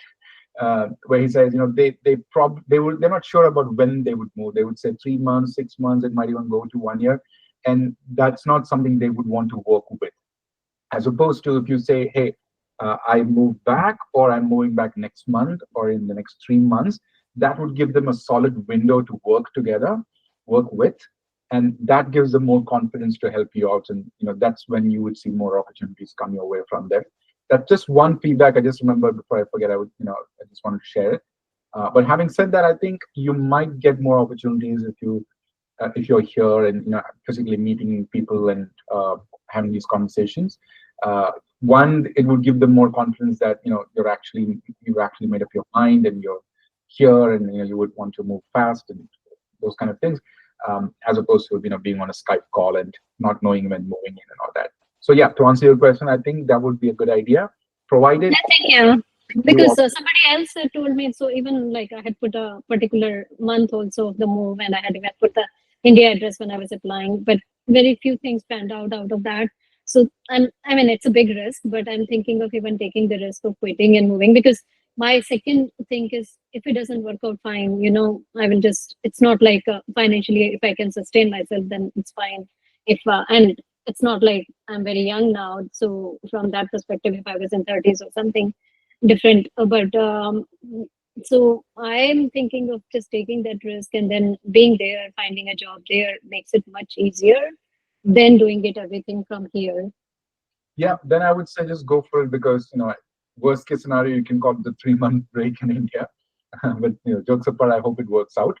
where he says, they're not sure about when they would move. They would say 3 months, 6 months, it might even go to 1 year, and that's not something they would want to work with. As opposed to if you say, hey, I move back, or I'm moving back next month or in the next 3 months, that would give them a solid window to work together, work with, and that gives them more confidence to help you out. And that's when you would see more opportunities come your way from there. That's just one feedback I just remembered before I forget. I just wanted to share it. But having said that, I think you might get more opportunities if you're here and physically meeting people and having these conversations. One, it would give them more confidence that you've actually made up your mind and you're here, and you would want to move fast and those kind of things, as opposed to being on a Skype call and not knowing when moving in and all that. So yeah, to answer your question, I think that would be a good idea, provided Yeah, thank you. you Because somebody else told me, so even like I had put a particular month also of the move, and I had even put the India address when I was applying, but very few things panned out of that. So I mean, it's a big risk, but I'm thinking of even taking the risk of quitting and moving, because my second thing is, if it doesn't work out fine, I will just, it's not like financially, if I can sustain myself, then it's fine. If, and it's not like I'm very young now. So from that perspective, if I was in 30s or something, different. But so I'm thinking of just taking that risk, and then being there, finding a job there makes it much easier than doing it everything from here. Yeah, then I would say just go for it, because worst case scenario, you can call it the 3 month break in India. But jokes apart, I hope it works out.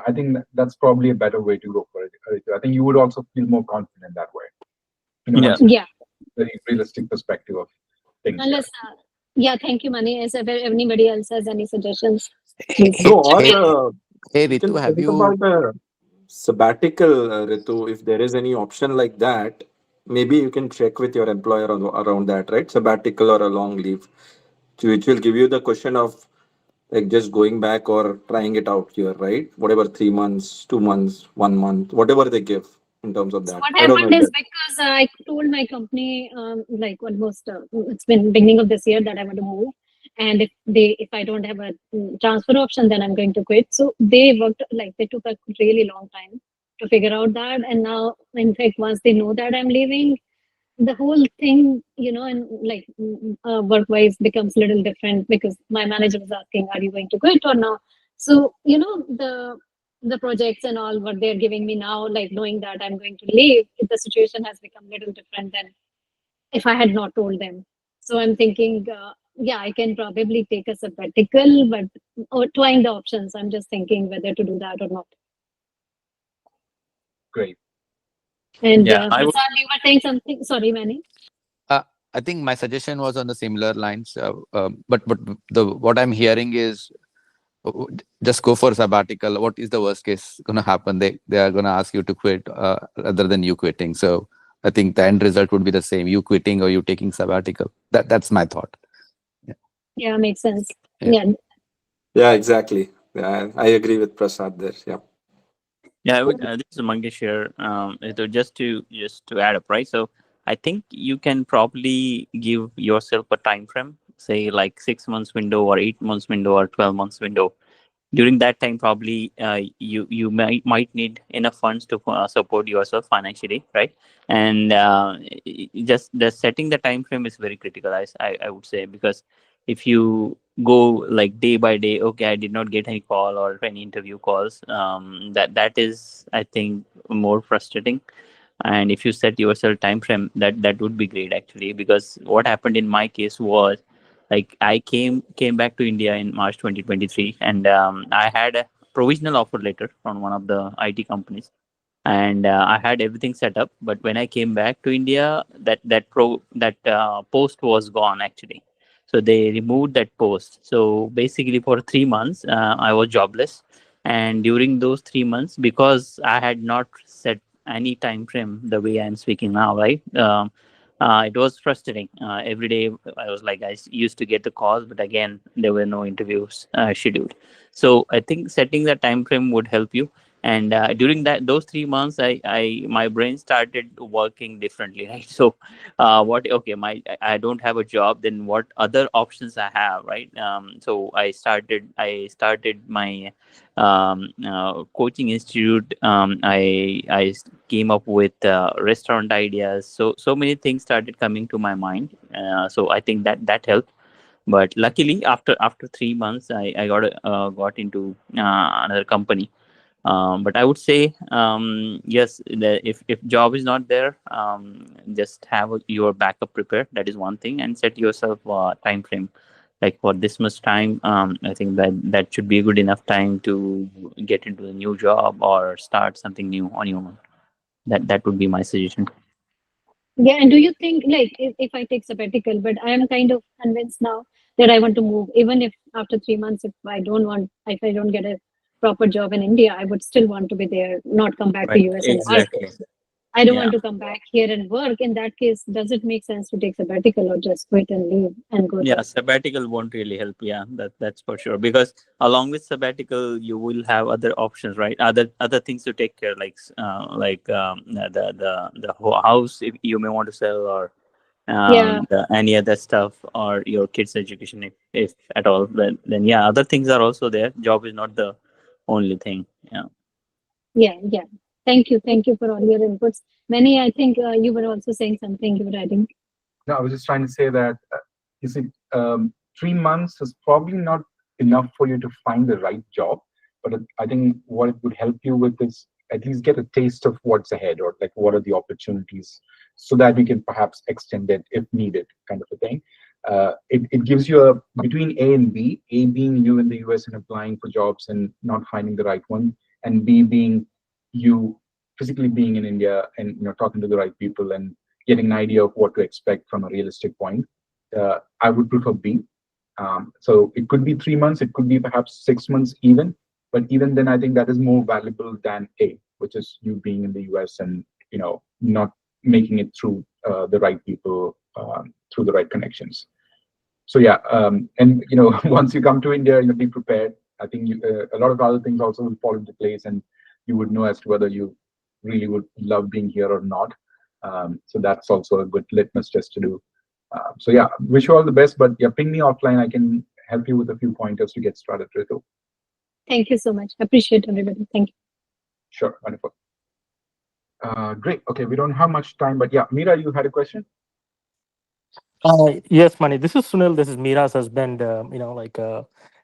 I think that's probably a better way to go for it. I think you would also feel more confident that way. Yeah. Once you Yeah. have a very realistic perspective of things. Unless, yeah, thank you, Mani. As if anybody else has any suggestions, Hey, please. No, hey, or hey, we can Ritu, have think you? about a sabbatical, Ritu. If there is any option like that, maybe you can check with your employer around that, right? Sabbatical or a long leave, which will give you the question of like just going back or trying it out here, right? Whatever, 3 months, 2 months, 1 month, whatever they give in terms of So that. what I don't know happened if is, that. because I told my company like almost it's been beginning of this year that I want to move, and if I don't have a transfer option, then I'm going to quit. So they worked, like they took a really long time to figure out that, and now in fact once they know that I'm leaving, the whole thing, and like work wise becomes a little different, because my manager was asking, are you going to quit or not? So the projects and all what they're giving me now, like knowing that I'm going to leave, the situation has become a little different than if I had not told them. So I'm thinking, yeah, I can probably take a sabbatical, but or trying the options, I'm just thinking whether to do that or not. Great. And Yeah, I would. Prasad, you were saying something, sorry, Manny. Uh, I think my suggestion was on the similar lines. But the what I'm hearing is just go for sabbatical. What is the worst case going to happen? They are going to ask you to quit rather than you quitting. So I think the end result would be the same: you quitting or you taking sabbatical. That's my thought. Yeah. Yeah, makes sense. Yeah. Yeah. Yeah, exactly. Yeah, I agree with Prasad there. Yeah. Yeah, I would. This is Mangesh here. So just to add up, right? So I think you can probably give yourself a time frame, say like 6 months window or 8 months window or 12 months window. During that time, probably you might need enough funds to support yourself financially, right? And just the setting the time frame is very critical, I would say, because if you go like day by day. Okay, I did not get any call or any interview calls. That is, I think, more frustrating. And if you set yourself time frame, that would be great actually, because what happened in my case was, like, I came back to India in March 2023, and I had a provisional offer letter from one of the IT companies, and I had everything set up. But when I came back to India, that post was gone actually. So they removed that post. So basically, for 3 months, I was jobless, and during those 3 months, because I had not set any time frame the way I'm speaking now, right? It was frustrating. Every day, I was like, used to get the calls, but again, there were no interviews scheduled. So I think setting the time frame would help you. And during those 3 months, my brain started working differently, right? So what okay my I don't have a job, then what other options I have, right? So I started my coaching institute. I came up with restaurant ideas. So many things started coming to my mind. So I think that helped. But luckily, after 3 months, I got into another company. But I would say, yes, if job is not there, just have your backup prepared. That is one thing, and set yourself a time frame. Like for this much time, I think that should be a good enough time to get into a new job or start something new on your own. That would be my suggestion. Yeah, and do you think, like, if I take sabbatical, but I am kind of convinced now that I want to move, even if after 3 months, if I don't get a proper job in India, I would still want to be there, not come back to Right. US and work. Exactly. I don't Yeah. want to come back here and work. In that case, does it make sense to take sabbatical or just quit and leave and go Yeah, there? sabbatical won't really help. Yeah, that's for sure. Because along with sabbatical, you will have other options, right? Other things to take care, like the house, if you may want to sell, or Yeah, any other stuff, or your kids' education, if at all. Then yeah, other things are also there. Job is not the only thing. Yeah. yeah, yeah. Thank you. Thank you for all your inputs. Many, I think you were also saying something you were adding. No, I was just trying to say that you see, 3 months is probably not enough for you to find the right job. But I think what it would help you with is at least get a taste of what's ahead, or like what are the opportunities, so that we can perhaps extend it if needed, kind of a thing. It gives you a between A and B. A being you in the US and applying for jobs and not finding the right one, and B being you physically being in India and talking to the right people and getting an idea of what to expect from a realistic point. I would prefer B. So it could be 3 months, it could be perhaps 6 months even, but even then, I think that is more valuable than A, which is you being in the US and not making it through the right people, through the right connections. So yeah, and once you come to India, be prepared. I think a lot of other things also will fall into place, and you would know as to whether you really would love being here or not. So that's also a good litmus test to do. So yeah, wish you all the best. But yeah, ping me offline. I can help you with a few pointers to get started with. Thank you so much. Appreciate everybody. Thank you. Sure, wonderful. Great. Okay, we don't have much time, but yeah, Mira, you had a question? Yes, Mani. This is Sunil. This is Mira's husband.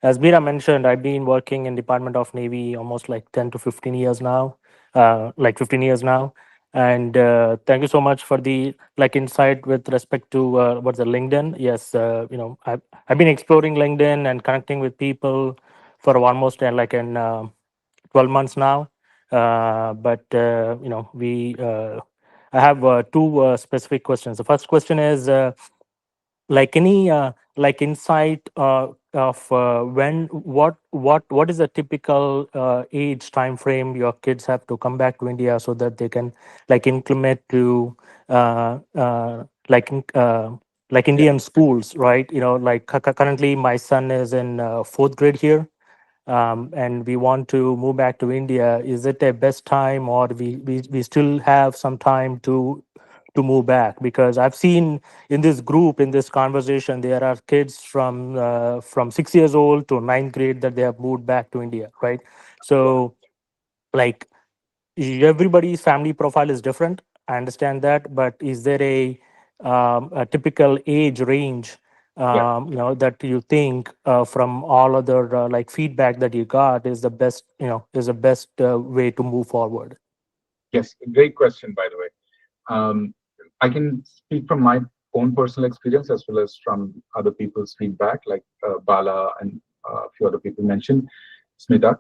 As Mira mentioned, I've been working in Department of Navy almost like 10 to 15 years now, like 15 years now. And thank you so much for the insight with respect to what's the LinkedIn. Yes, I've been exploring LinkedIn and connecting with people for almost 12 months now. But I have two specific questions. The first question is. Any insight of what is the typical age time frame your kids have to come back to India so that they can implement to uh, uh, like in- uh, Yeah. Indian schools, right? Currently my son is in fourth grade here, and we want to move back to India. Is it a best time, or we still have some time to move back? Because I've seen in this group, in this conversation, there are kids from 6 years old to ninth grade that they have moved back to India, right? Yeah. So like everybody's family profile is different. I understand that, but is there a typical age range Yeah. that you think from all other like feedback that you got is the best, is the best way to move forward? Yes, great question, by the way. Um, I can speak from my own personal experience as well as from other people's feedback, like Bala and a few other people mentioned, Smita.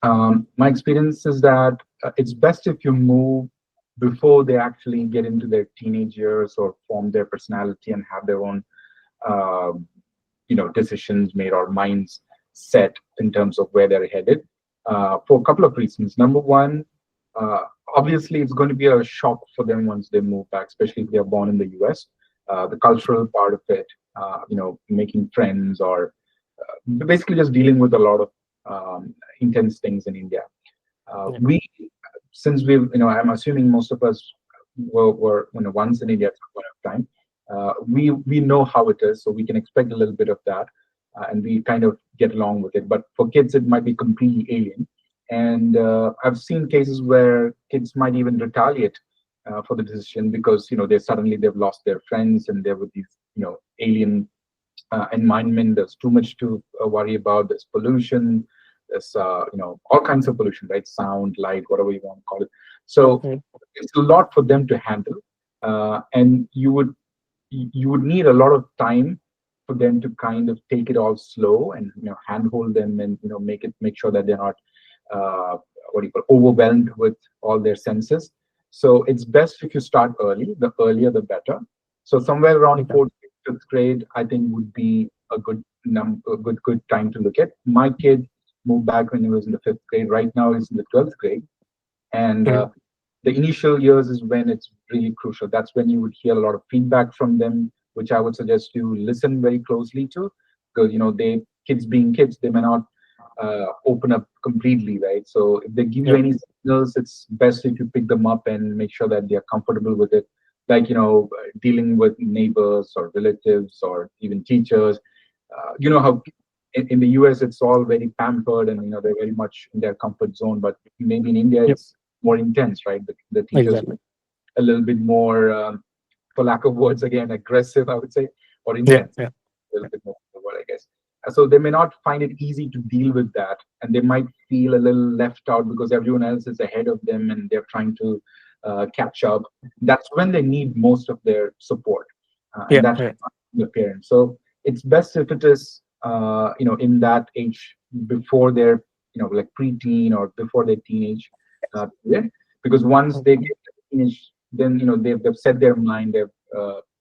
My experience is that it's best if you move before they actually get into their teenage years or form their personality and have their own uh, decisions made or minds set in terms of where they're headed, for a couple of reasons. Number one, uh, obviously it's going to be a shock for them once they move back, especially if they're born in the US. The cultural part of it, making friends or basically just dealing with a lot of intense things in India. Yeah. We, since we've, I'm assuming most of us were once in India at some point of time. We know how it is, so we can expect a little bit of that, and we kind of get along with it. But for kids, it might be completely alien. And I've seen cases where kids might even retaliate for the decision because they've lost their friends and they're with these alien environment. There's too much to worry about. There's pollution. There's all kinds of pollution, right? Sound, light, whatever you want to call it. So Mhm. it's a lot for them to handle, and you would need a lot of time for them to kind of take it all slow and handhold them and make sure that they're not what do you call overwhelmed with all their senses. So it's best if you start early. The earlier, the better. So somewhere around Okay. fourth, fifth grade, I think would be a good time to look at. My kid moved back when he was in the fifth grade. Right now, he's in the 12th grade, and Mhm. the initial years is when it's really crucial. That's when you would hear a lot of feedback from them, which I would suggest you listen very closely to, because they kids being kids, they may not open up completely, right? So if they give you Yep. any signals, it's best if you pick them up and make sure that they're comfortable with it, like dealing with neighbors or relatives or even teachers. You know how in the US it's all very pampered and they're very much in their comfort zone, but maybe in India Yep. it's more intense, right? The teachers Exactly. a little bit more, for lack of words again, aggressive, I would say, or Yeah. intense. Yeah. A little bit more of the word, I guess. So they may not find it easy to deal with that, and they might feel a little left out because everyone else is ahead of them and they're trying to catch up. That's when they need most of their support, and Yeah. that's Yeah. the parents. So it's best if it is, in that age before they're, like preteen or before their teenage period, because once they get to teenage, then they've set their mind.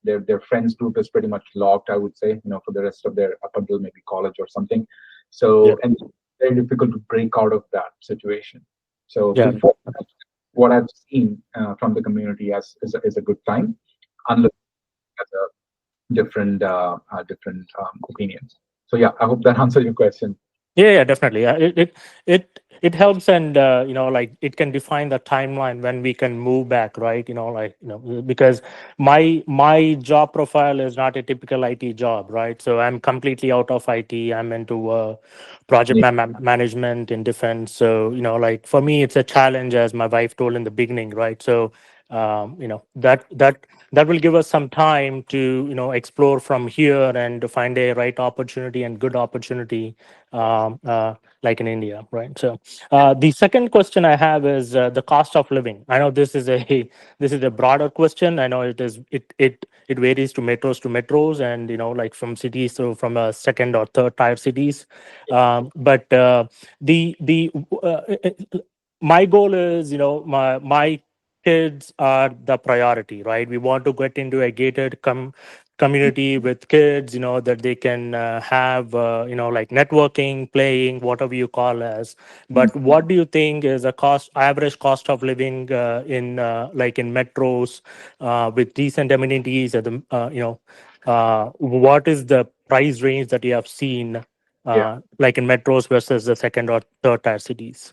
Their friends group is pretty much locked, I would say, for the rest of their up until maybe college or something. Yeah. So, and it's very difficult to break out of that situation. So Yeah. before that, what I've seen from the community as is a good time, unless has a different opinions. So yeah, I hope that answered your question. Yeah, yeah, definitely. Yeah, it helps, and like it can define the timeline when we can move back, right? Because my job profile is not a typical IT job, right? So I'm completely out of IT. I'm into project Yeah, management in defense. So like for me, it's a challenge, as my wife told in the beginning, right? So that will give us some time to explore from here and to find a right opportunity and good opportunity, um, uh, like in India, right? So the second question I have is the cost of living. I know this is a this is a broader question. I know it varies to metros, and like from cities to from second or third tier cities. But the my goal is, my kids are the priority, right? We want to get into a gated community with kids, that they can have, like networking, playing, whatever you call as. But what do you think is a average cost of living in like in metros with decent amenities at the, what is the price range that you have seen yeah. like in metros versus the second or third tier cities?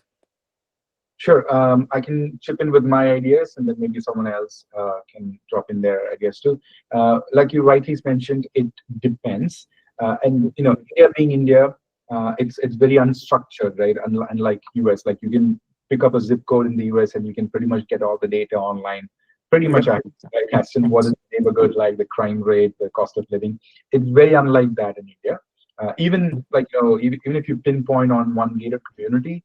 Sure. I can chip in with my ideas, and then maybe someone else can drop in their ideas too. Like you rightly mentioned, it depends. And India being India, it's very unstructured, right? Unlike US, like you can pick up a zip code in the US and you can pretty much get all the data online. Pretty much, Yep. I question what is the neighborhood, like the crime rate, the cost of living. It's very unlike that in India. Even like even if you pinpoint on one gated community,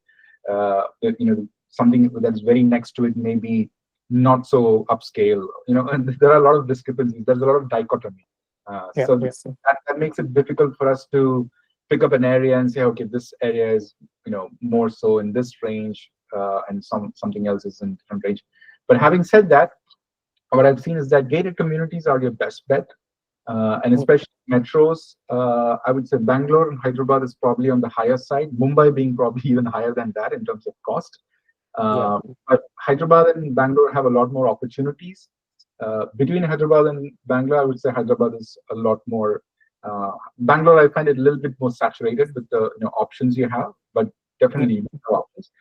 something that's very next to it may be not so upscale. And there are a lot of discrepancies. There's a lot of dichotomy. Yeah, So yes. that makes it difficult for us to pick up an area and say, okay, this area is more so in this range, and something else is in different range. But having said that, what I've seen is that gated communities are your best bet, and especially metros. I would say Bangalore and Hyderabad is probably on the higher side. Mumbai being probably even higher than that in terms of cost. Yeah. But Hyderabad and Bangalore have a lot more opportunities. Between Hyderabad and Bangalore, I would say Hyderabad is a lot more. Bangalore, I find it a little bit more saturated with the options you have, but definitely more options.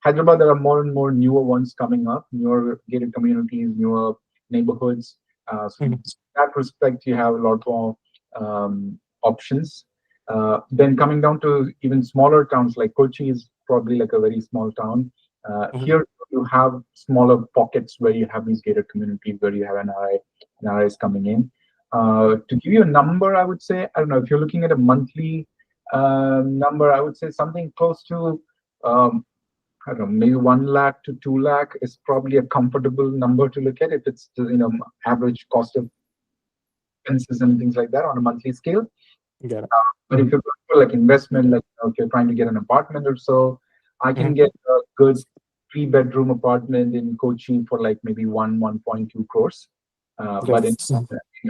Hyderabad, there are more and more newer ones coming up, newer gated communities, newer neighborhoods. So in that respect, you have a lot more options. Then coming down to even smaller towns, like Kochi is probably like a very small town. Here you have smaller pockets where you have these gated communities where you have NRIs coming in. To give you a number, I would say, I don't know, if you're looking at a monthly number, I would say something close to, I don't know, maybe 1 lakh to 2 lakh is probably a comfortable number to look at if it's average cost of expenses and things like that on a monthly scale. Yeah. But if you're going for like investment, like if you're trying to get an apartment or so, I can get a good 3-bedroom apartment in Kochi for like maybe 1.2 crores. But in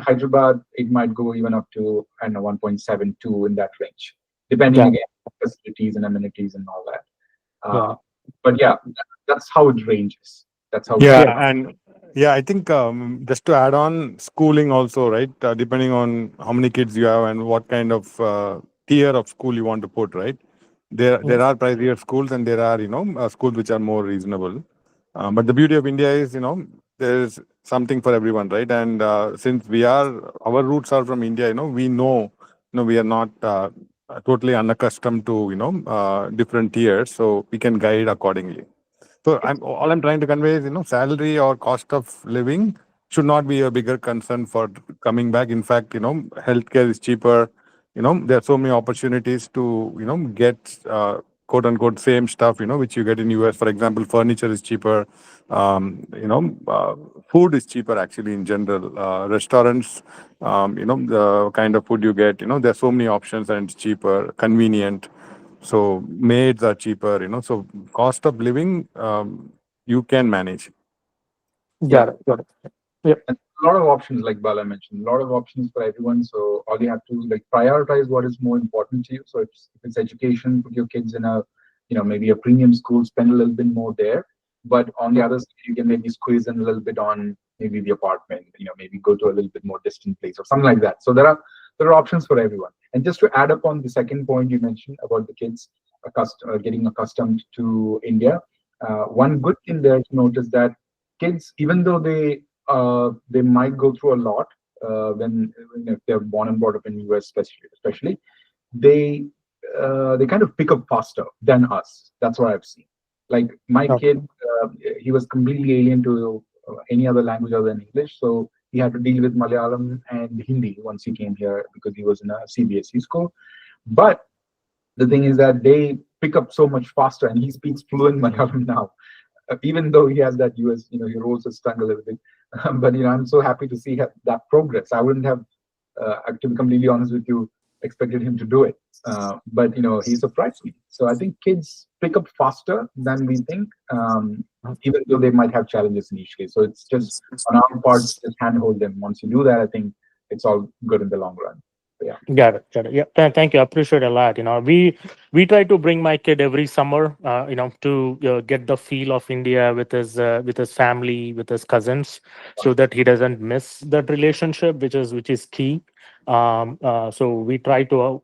Hyderabad, it might go even up to, I don't know, 1.72 in that range, depending again on facilities and amenities and all that. But yeah, that's how it ranges. That's how. Yeah, and yeah, I think just to add on schooling also, right? Depending on how many kids you have and what kind of tier of school you want to put, right? There are pricier schools and there are schools which are more reasonable. But the beauty of India is there's something for everyone, right? And since our roots are from India, we know we are not totally unaccustomed to different tiers, so we can guide accordingly. So all I'm trying to convey is, salary or cost of living should not be a bigger concern for coming back. In fact, healthcare is cheaper. There are so many opportunities to, get quote unquote same stuff, which you get in US. For example, furniture is cheaper. Food is cheaper actually in general. Restaurants, the kind of food you get, there are so many options and it's cheaper, convenient. So maids are cheaper, so cost of living, you can manage. Got it. Got it. Yep. And a lot of options, like Bala mentioned, a lot of options for everyone. So all you have to like prioritize what is more important to you. So if it's education, put your kids in a, maybe a premium school, spend a little bit more there. But on the other side, you can maybe squeeze in a little bit on maybe the apartment, maybe go to a little bit more distant place or something like that. So there are options for everyone. And just to add up on the second point you mentioned about the kids getting accustomed to India, one good thing there to note is that kids, even though they might go through a lot when if they're born and brought up in US, especially they kind of pick up faster than us. That's what I've seen. Like my kid, he was completely alien to any other language other than English, so he had to deal with Malayalam and Hindi once he came here because he was in a CBSE school. But the thing is that they pick up so much faster, and he speaks fluent Malayalam now, even though he has that US, he rolls his tongue a little bit. But I'm so happy to see that progress. I wouldn't have, to be completely honest with you, expected him to do it. But he surprised me. So I think kids pick up faster than we think, even though they might have challenges initially. So it's just on our part, just handhold them. Once you do that, I think it's all good in the long run. So, yeah. Got it. Got it. Yeah. Thank you. I appreciate it a lot. We try to bring my kid every summer, to get the feel of India with his family, with his cousins, so that he doesn't miss that relationship, which is key. So we try to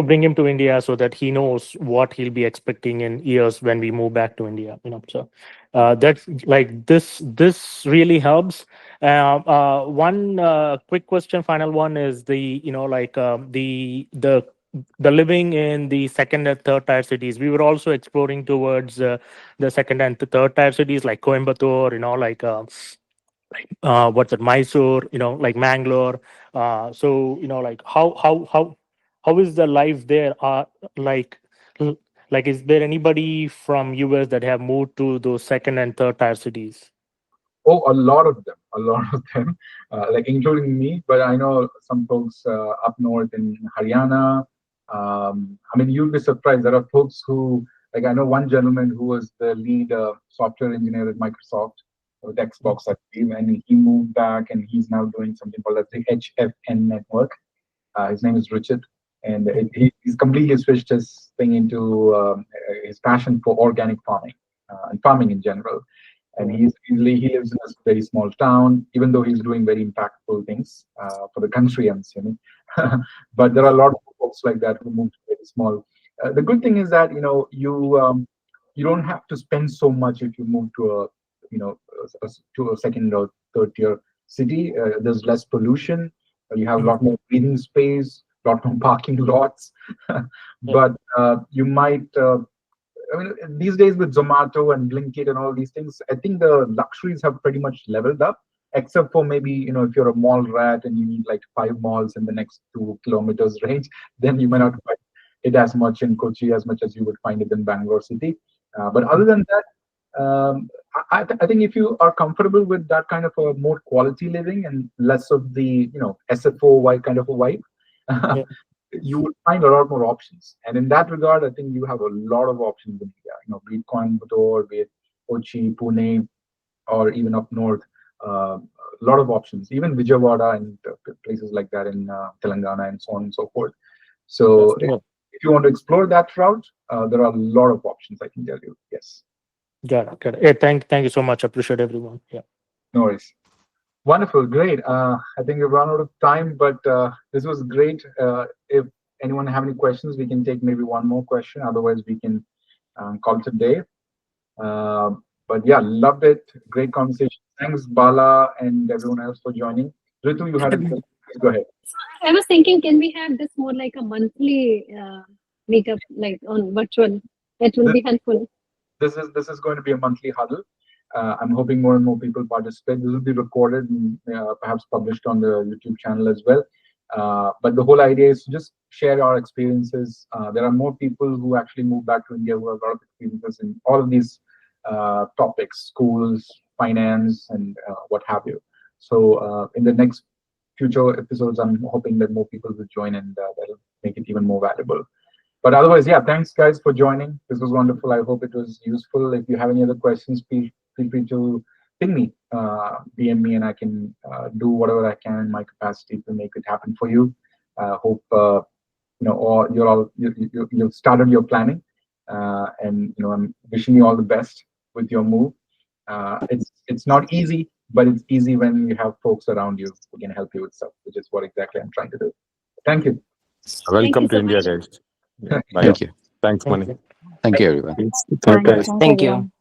bring him to India so that he knows what he'll be expecting in years when we move back to India. So that's like this really helps. One quick question, final one is the living in the second and third tier cities. We were also exploring towards the second and the third tier cities like Coimbatore, what's it, Mysore, like Mangalore. So like how is the life there? Like l- like is there anybody from US that have moved to those second and third tier cities? Oh, a lot of them, a lot of them, like including me. But I know some folks up north in Haryana. I mean, you'll be surprised. There are folks who, like, I know one gentleman who was the lead software engineer at Microsoft with Xbox, I believe, and he moved back and he's now doing something called the HFN network. His name is Richard, and he's completely switched his thing into his passion for organic farming and farming in general. And he lives in a very small town, even though he's doing very impactful things for the country, I'm assuming. But there are a lot of folks like that who move to very small. The good thing is that you don't have to spend so much if you move to to a second or third tier city. There's less pollution. You have a lot more breathing space, a lot more parking lots. But you might I mean, these days with Zomato and Blinkit and all these things, I think the luxuries have pretty much leveled up, except for maybe, if you're a mall rat and you need like 5 malls in the next 2 kilometers range, then you may not find it as much in Kochi as much as you would find it in Bangalore city. But other than that, I think if you are comfortable with that kind of a more quality living and less of the, SFO kind of a vibe, Yeah. you would find a lot more options. And in that regard, I think you have a lot of options in India, be it Coimbatore, be it Kochi, Pune, or even up north. A lot of options, even Vijayawada and places like that in Telangana and so on and so forth. So Yeah. if you want to explore that route, there are a lot of options, I can tell you. Yes. Got it. Got it. Yeah, thank you so much. Appreciate everyone. Yeah. No worries. Wonderful, great. I think we've run out of time, but this was great. If anyone have any questions, we can take maybe one more question. Otherwise, we can call it a day. But yeah, loved it. Great conversation. Thanks, Bala, and everyone else for joining. Ritu, you had a question. Please go ahead. I was thinking, can we have this more like a monthly meetup, like on virtual? That will be helpful. This is going to be a monthly huddle. I'm hoping more and more people participate. This will be recorded and perhaps published on the YouTube channel as well. But the whole idea is to just share our experiences. There are more people who actually move back to India who have a lot of experiences in all of these topics, schools, finance, and what have you. So in the next future episodes, I'm hoping that more people will join and that'll make it even more valuable. But otherwise, yeah, thanks guys for joining. This was wonderful. I hope it was useful. If you have any other questions, please feel free to ping me, DM me, and I can do whatever I can in my capacity to make it happen for you. Hope or you've started your planning, and I'm wishing you all the best with your move. It's not easy, but it's easy when you have folks around you who can help you with stuff, which is what exactly I'm trying to do. Thank you. Thank Welcome you to so India, much. guys. Yeah, bye. Thank you. Thanks, Thank Mani. you. Thank you, everyone. Thanks, Thank you. everyone.